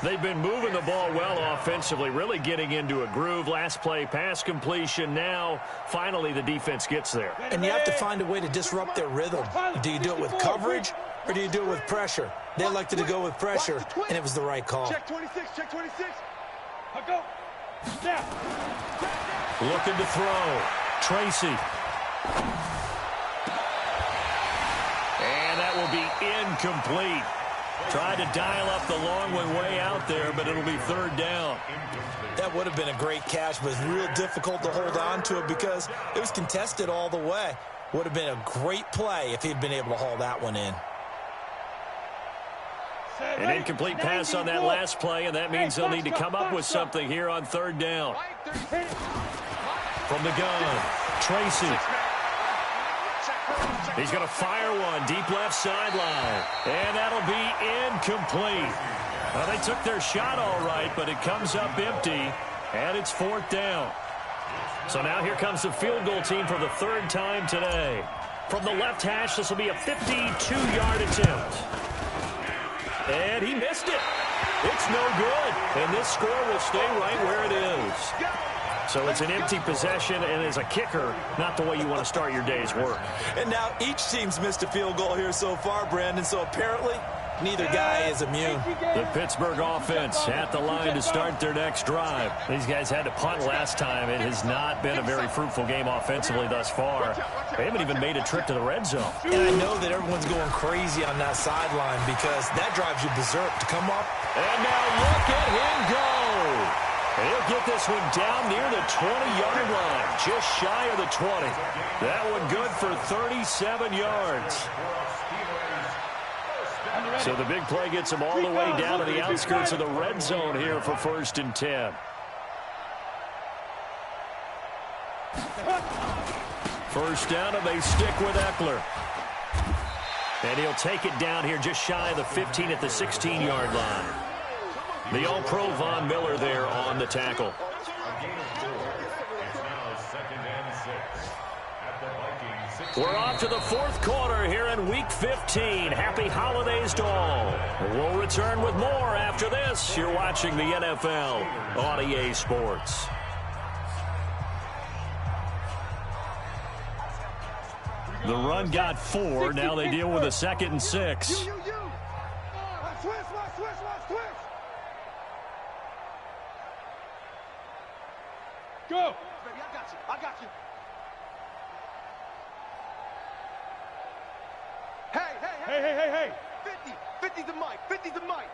They've been moving the ball well offensively, really getting into a groove. Last play, pass completion. Now, finally, the defense gets there. And you have to find a way to disrupt their rhythm. Do you do it with coverage or do you do it with pressure? They elected to go with pressure, and it was the right call. Check 26. I'll go. Snap. Looking to throw. Tracy. And that will be incomplete. Tried to dial up the long one way out there, but it'll be 3rd down. That would have been a great catch, but it's real difficult to hold on to it because it was contested all the way. Would have been a great play if he'd been able to haul that one in. An incomplete pass on that last play, and that means they'll need to come up with something here on 3rd down. From the gun, Tracy. He's going to fire one deep left sideline, and that'll be incomplete. Well, they took their shot all right, but it comes up empty, and it's 4th down. So now here comes the field goal team for the 3rd time today. From the left hash, this will be a 52-yard attempt. And he missed it. It's no good. And this score will stay right where it is. So it's an empty possession, and as a kicker, not the way you want to start your day's work. And now each team's missed a field goal here so far, Brandon, so apparently neither guy is immune. The Pittsburgh offense at the line to start their next drive. These guys had to punt last time. It has not been a very fruitful game offensively thus far. They haven't even made a trip to the red zone. And I know that everyone's going crazy on that sideline because that drives you berserk to come up. And now look at him go. He'll get this one down near the 20-yard line, just shy of the 20. That one good for 37 yards. So the big play gets him all the way down to the outskirts of the red zone here for 1st and 10. First down, and they stick with Eckler. And he'll take it down here just shy of the 15 at the 16-yard line. The All-Pro Von Miller there on the tackle. We're off to the 4th quarter here in Week 15. Happy holidays to all. We'll return with more after this. You're watching the NFL on EA Sports. The run got 4. Now they deal with a 2nd and 6. Switch. Go. Baby, I got you. Hey. 50 the mic. 50 the mic.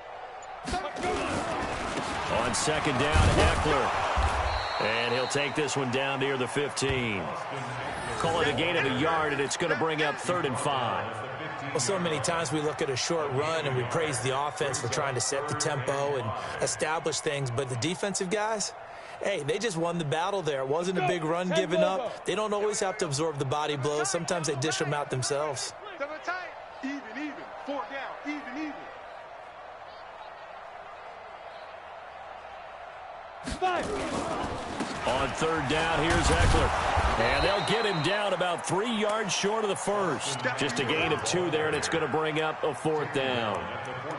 On 2nd down, Eckler. And he'll take this one down near the 15. Call it a gain of a yard, and it's going to bring up 3rd and 5. Well, so many times we look at a short run and we praise the offense for trying to set the tempo and establish things, but the defensive guys, hey, they just won the battle there. It wasn't a big run given up. They don't always have to absorb the body blows. Sometimes they dish them out themselves. Even. 4 down. Even. On 3rd down, here's Eckler. And they'll get him down about 3 yards short of the first. Just a gain of 2 there, and it's going to bring up a 4th down.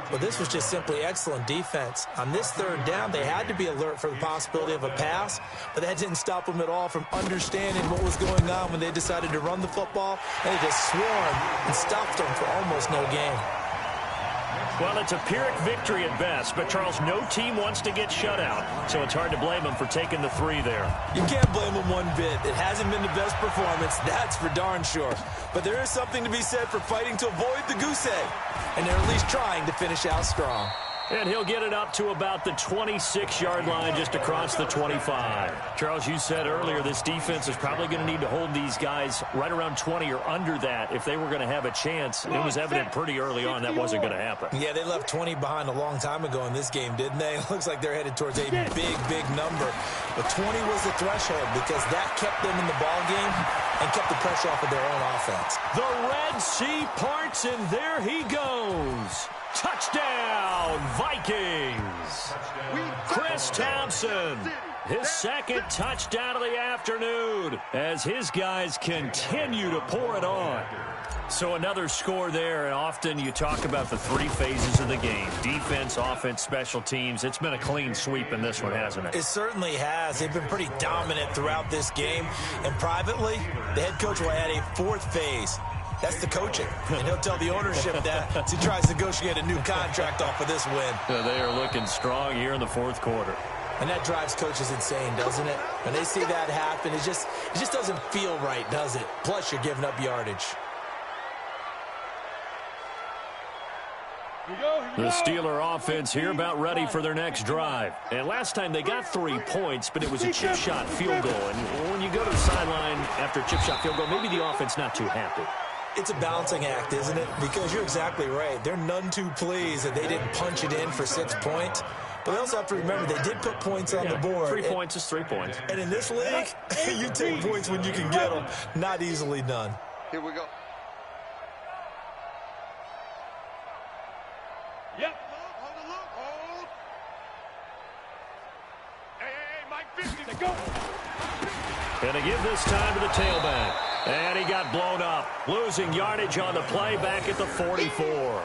Well, this was just simply excellent defense. On this 3rd down, they had to be alert for the possibility of a pass, but that didn't stop them at all from understanding what was going on when they decided to run the football. And they just swarmed and stopped them for almost no gain. Well, it's a Pyrrhic victory at best, but, Charles, no team wants to get shut out, so it's hard to blame them for taking the 3 there. You can't blame them one bit. It hasn't been the best performance, that's for darn sure. But there is something to be said for fighting to avoid the goose egg, and they're at least trying to finish out strong. And he'll get it up to about the 26-yard line just across the 25. Charles, you said earlier this defense is probably going to need to hold these guys right around 20 or under that if they were going to have a chance. It was evident pretty early on that wasn't going to happen. Yeah, they left 20 behind a long time ago in this game, didn't they? It looks like they're headed towards a big number. But 20 was the threshold because that kept them in the ball game and kept the pressure off of their own offense. The Red Sea parts, and there he goes. Touchdown, Vikings! Chris Thompson, his 2nd touchdown of the afternoon as his guys continue to pour it on. So another score there, and often you talk about the 3 phases of the game. Defense, offense, special teams. It's been a clean sweep in this one, hasn't it? It certainly has. They've been pretty dominant throughout this game. And privately, the head coach will add a 4th phase. That's the coaching, and he'll tell the ownership that as he tries to negotiate a new contract off of this win. They are looking strong here in the 4th quarter. And that drives coaches insane, doesn't it? When they see that happen, it just doesn't feel right, does it? Plus, you're giving up yardage. The Steeler offense here about ready for their next drive. And last time they got 3 points, but it was a chip shot field goal. And when you go to the sideline after a chip shot field goal, maybe the offense not too happy. It's a balancing act, isn't it? Because you're exactly right. They're none too pleased that they didn't punch it in for 6 points. But they also have to remember they did put points on the board. 3 points is 3 points. And in this league, you take points when you can get them. Not easily done. Here we go. Yep. Hold the look. Go. Gonna give this time to the tailback. And he got blown up. Losing yardage on the play back at the 44.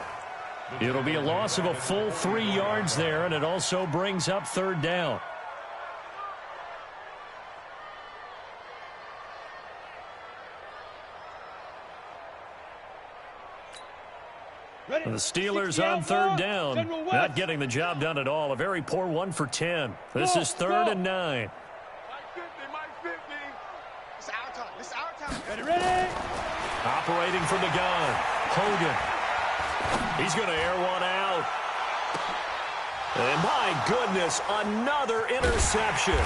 It'll be a loss of a full 3 yards there, and it also brings up third down. Ready? The Steelers on third down. Not getting the job done at all. A very poor 1 for 10. This is third and 9. It's our time. It's our time. Ready? Operating from the gun. Hogan. He's going to air one out. And my goodness, another interception.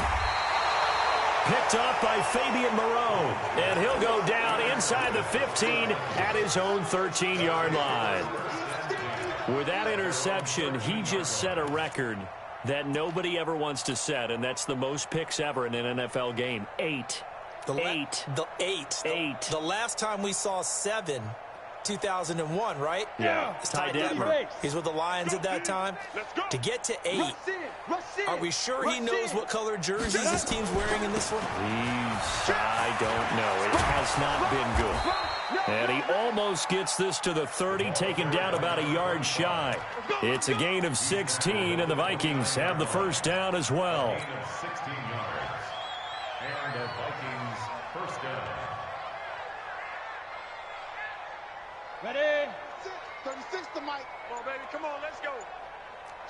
Picked up by Fabian Moreau. And he'll go down inside the 15 at his own 13-yard line. With that interception, he just set a record that nobody ever wants to set, and that's the most picks ever in an NFL game. 8. The last time we saw 7, 2001, right? Yeah. It's Ty Detmer. He's with the Lions at that time. To get to 8, are we sure he knows what color jerseys his team's wearing in this one? I don't know. It has not been good. And he almost gets this to the 30, taken down about a yard shy. It's a gain of 16, and the Vikings have the first down as well. Gain of 16 yards. And the Vikings first down. Ready? 36 to Mike. Come on, baby. Come on, let's go.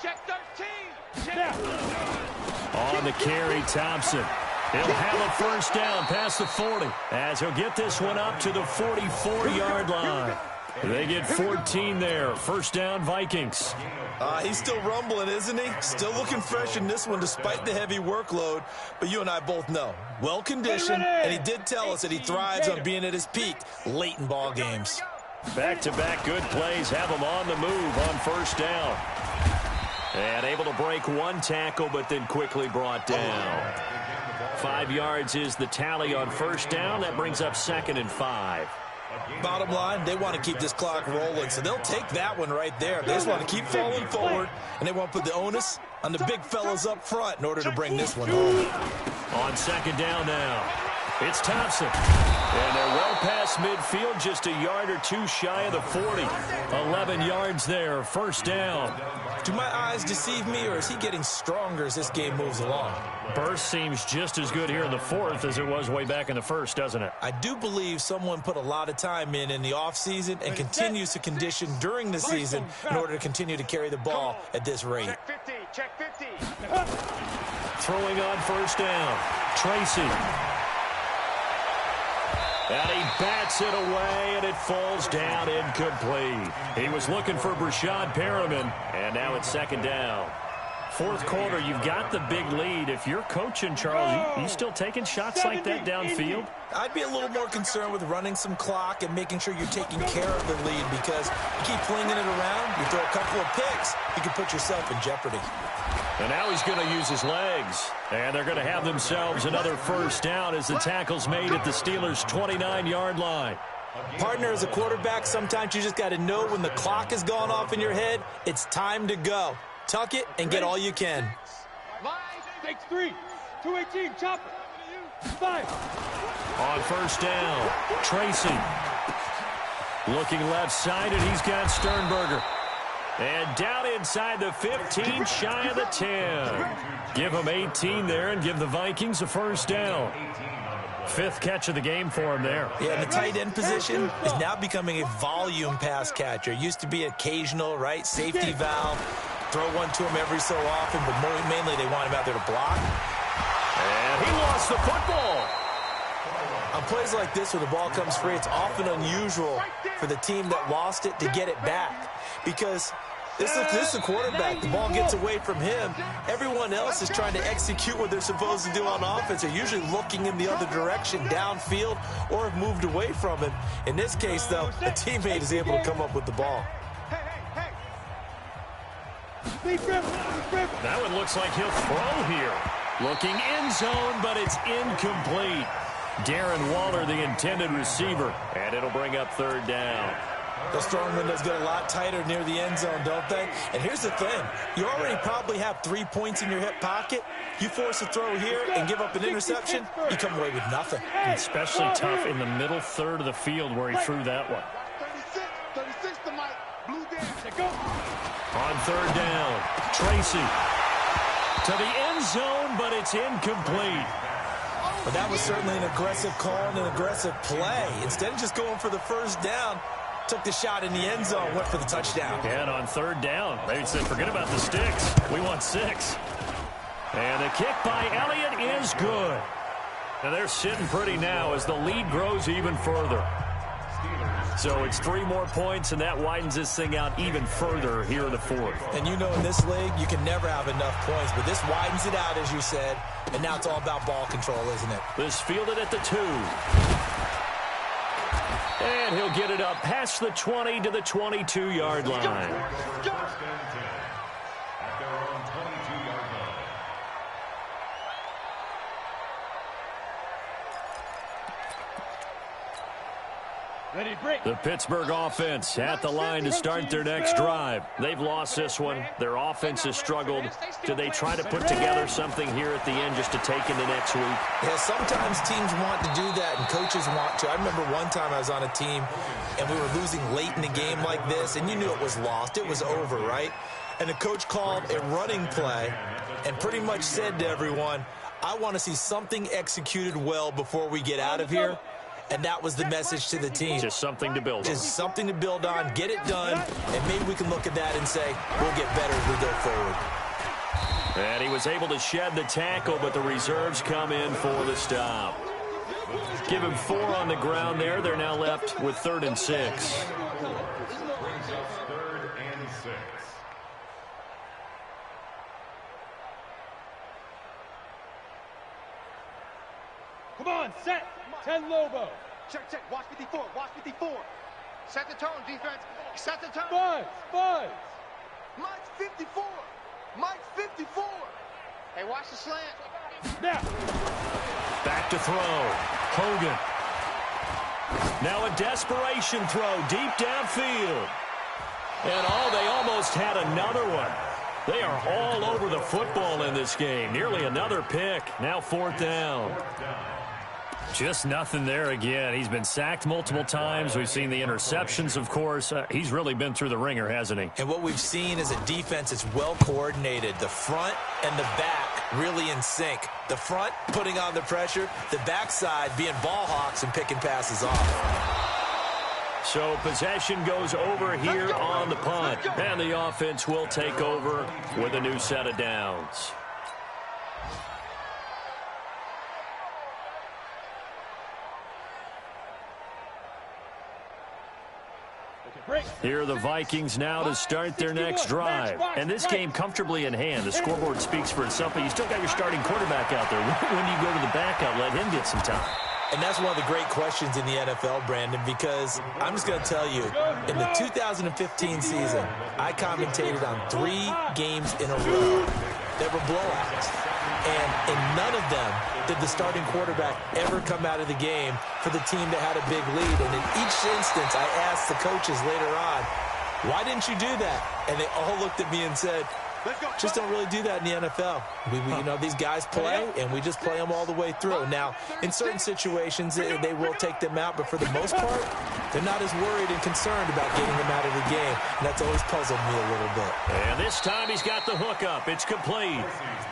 Check 13. On the carry, Thompson. He'll have a first down past the 40 as he'll get this one up to the 44-yard line. They get 14 there. First down, Vikings. He's still rumbling, isn't he? Still looking fresh in this one despite the heavy workload. But you and I both know, well-conditioned, and he did tell us that he thrives on being at his peak late in ball games. Back-to-back good plays have him on the move on first down. And able to break one tackle, but then quickly brought down. 5 yards is the tally on first down. That brings up 2nd and 5. Bottom line, they want to keep this clock rolling, so they'll take that one right there. They just want to keep falling forward, and they want to put the onus on the big fellas up front in order to bring this one home. On 2nd down now, it's Thompson. And they're well past midfield, just a yard or 2 shy of the 40. 11 yards there, first down. Do my eyes deceive me, or is he getting stronger as this game moves along? Burst seems just as good here in the 4th as it was way back in the 1st, doesn't it? I do believe someone put a lot of time in the offseason and continues to condition during the season in order to continue to carry the ball at this rate. Check 50. Check 50. Throwing on first down, Tracy. And he bats it away, and it falls down incomplete. He was looking for Brashad Perriman, and now it's 2nd down. 4th quarter, you've got the big lead. If you're coaching, Charles, you still taking shots like that downfield? I'd be a little more concerned with running some clock and making sure you're taking care of the lead, because you keep flinging it around, you throw a couple of picks, you can put yourself in jeopardy. And now he's going to use his legs. And they're going to have themselves another first down as the tackle's made at the Steelers' 29-yard line. Partner, as a quarterback, sometimes you just got to know when the clock has gone off in your head, it's time to go. Tuck it and get all you can. Takes 3. 218. Chopper. 5. On first down, Tracy. Looking left side, and he's got Sternberger. And down inside the 15, shy of the 10. Give him 18 there and give the Vikings a first down. 5th catch of the game for him there. Yeah, the tight end position is now becoming a volume pass catcher. It used to be occasional, right? Safety valve. Throw one to him every so often, but mainly they want him out there to block. And he lost the football. On plays like this where the ball comes free, it's often unusual for the team that lost it to get it back, because this is a quarterback. The ball gets away from him. Everyone else is trying to execute what they're supposed to do on offense. They're usually looking in the other direction, downfield, or have moved away from him. In this case, though, a teammate is able to come up with the ball. That one looks like he'll throw here. Looking end zone, but it's incomplete. Darren Waller, the intended receiver, and it'll bring up third down. Those throwing windows get a lot tighter near the end zone, don't they? And here's the thing. You already probably have 3 points in your hip pocket. You force a throw here and give up an interception, you come away with nothing. Especially tough in the middle third of the field where he threw that one. 36 to Mike. Blue down. On third down, Tracy to the end zone, but it's incomplete. But that was certainly an aggressive call and an aggressive play. Instead of just going for the first down, took the shot in the end zone, went for the touchdown. And on third down, they said, forget about the sticks. We want 6. And the kick by Elliott is good. And they're sitting pretty now as the lead grows even further. So it's 3 more points, and that widens this thing out even further here in the fourth. And you know in this league, you can never have enough points, but this widens it out, as you said, and now it's all about ball control, isn't it? This fielded at the 2. And he'll get it up past the 20 to the 22-yard line. First and 10 at their own 22-yard line. The Pittsburgh offense at the line to start their next drive. They've lost this one. Their offense has struggled. Do they try to put together something here at the end just to take into next week? Yeah, sometimes teams want to do that and coaches want to. I remember one time I was on a team and we were losing late in the game like this, and you knew it was lost. It was over, right? And the coach called a running play and pretty much said to everyone, I want to see something executed well before we get out of here. And that was the message to the team. Just something to build on. Just something to build on, get it done, and maybe we can look at that and say, we'll get better as we go forward. And he was able to shed the tackle, but the reserves come in for the stop. Give him 4 on the ground there. They're now left with 3rd and 6. Brings up 3rd and 6. Come on, set. 10 Lobo. Check. Watch 54. Watch 54. Set the tone, defense. Set the tone. Buzz. Mike's 54. Mike's 54. Hey, watch the slant. Now. Back to throw. Hogan. Now a desperation throw deep downfield. And they almost had another one. They are all over the football in this game. Nearly another pick. Now 4th down. Just nothing there again. He's been sacked multiple times. We've seen the interceptions, of course. He's really been through the ringer, hasn't he? And what we've seen is a defense that's well coordinated. The front and the back really in sync. The front putting on the pressure. The backside being ball hawks and picking passes off. So possession goes over here on the punt. And the offense will take over with a new set of downs. Here are the Vikings now to start their next drive. And this game comfortably in hand. The scoreboard speaks for itself, but you still got your starting quarterback out there. When do you go to the backup, let him get some time? And that's one of the great questions in the NFL, Brandon, because I'm just going to tell you, in the 2015 season, I commentated on 3 games in a row that were blowouts. And in none of them did the starting quarterback ever come out of the game for the team that had a big lead. And in each instance, I asked the coaches later on, why didn't you do that? And they all looked at me and said, just don't really do that in the NFL. You know, these guys play, and we just play them all the way through. Now, in certain situations, they will take them out, but for the most part, they're not as worried and concerned about getting them out of the game. And that's always puzzled me a little bit. And this time he's got the hookup. It's complete.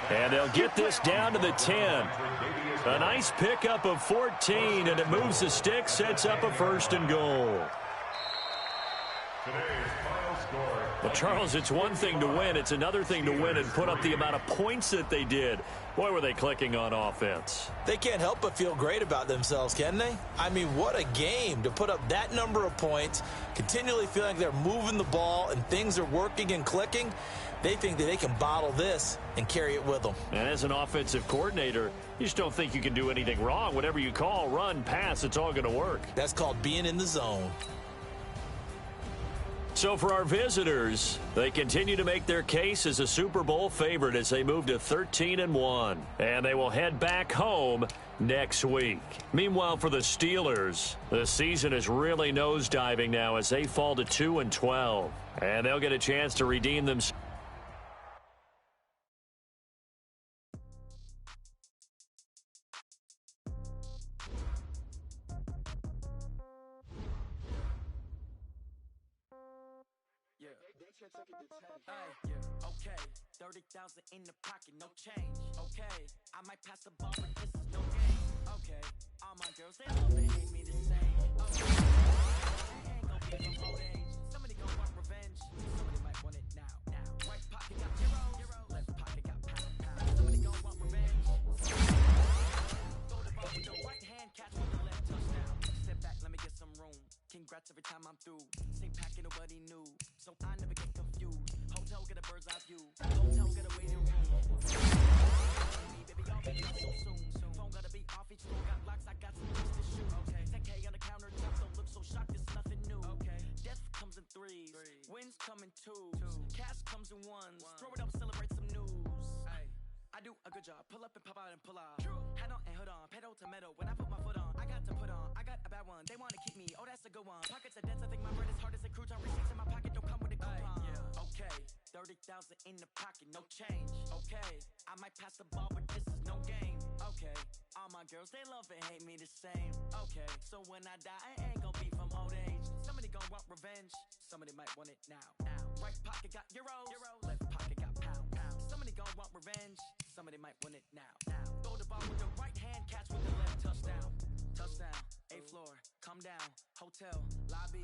And they'll get this down to the 10. A nice pickup of 14, and it moves the stick, sets up a 1st and goal. Well, Charles, it's one thing to win. It's another thing to win and put up the amount of points that they did. Boy, were they clicking on offense. They can't help but feel great about themselves, can they? I mean, what a game to put up that number of points, continually feeling like they're moving the ball and things are working and clicking. They think that they can bottle this and carry it with them. And as an offensive coordinator, you just don't think you can do anything wrong. Whatever you call, run, pass, it's all going to work. That's called being in the zone. So for our visitors, they continue to make their case as a Super Bowl favorite as they move to 13-1. And they will head back home next week. Meanwhile, for the Steelers, the season is really nosediving now as they fall to 2-12. And they'll get a chance to redeem themselves. Okay, 30,000 in the pocket, no change. Okay, I might pass the ball, but this is no game. Okay, all my girls, they love and hate me the same. Okay, I ain't gon' be from old age. Somebody gon' want revenge. Somebody might want it now. Right pocket got zeros, left pocket got pound. Somebody gon' want revenge. Throw the ball with the right hand, catch with the left touchdown. Step back, let me get some room. Congrats every time I'm through. Same packet, nobody knew, so I never get confused. Hotel, get a bird's eye view. Hotel, get a waiting room. Baby, y'all be done so soon. Phone gotta be off, each door got locks, I got some things to shoot. Okay, 10K on the counter, don't look so shocked, it's nothing new. Okay, death comes in threes, wins come in twos, cash comes in ones. Throw it up, celebrate some news. I do a good job, pull up and pop out and pull out. Head on and hood on, pedal to metal. When I put my foot on, I got to put on. I got a bad one, they wanna keep me, oh that's a good one. Pockets are dense, I think my bread is hard as a crouton. Receipts in my pocket don't come with a coupon. Okay, 30,000 in the pocket, no change. Okay, I might pass the ball, but this is no game. Okay, all my girls, they love and hate me the same. Okay, so when I die, I ain't gon' be from old age. Somebody gon' want revenge, somebody might want it now. Right pocket got euros, left pocket got pound. Somebody gon' want revenge, somebody might want it now. Throw the ball with the right hand, catch with the left touchdown. Touchdown, 8th floor, come down, hotel, lobby.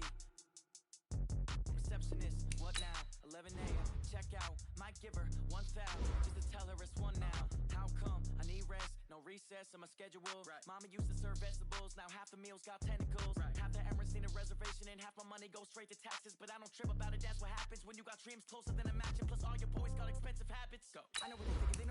Receptionist, what now? 11 a.m. Check out. Might give her 1,000 just to tell her it's one now. How come? I need rest, no recess on my schedule. Mama used to serve vegetables, now half the meals got tentacles. Half the Emirates need a reservation and half my money goes straight to taxes. But I don't trip about it, that's what happens when you got dreams closer than a match. And plus all your boys got expensive habits. Go. I know what they think, they know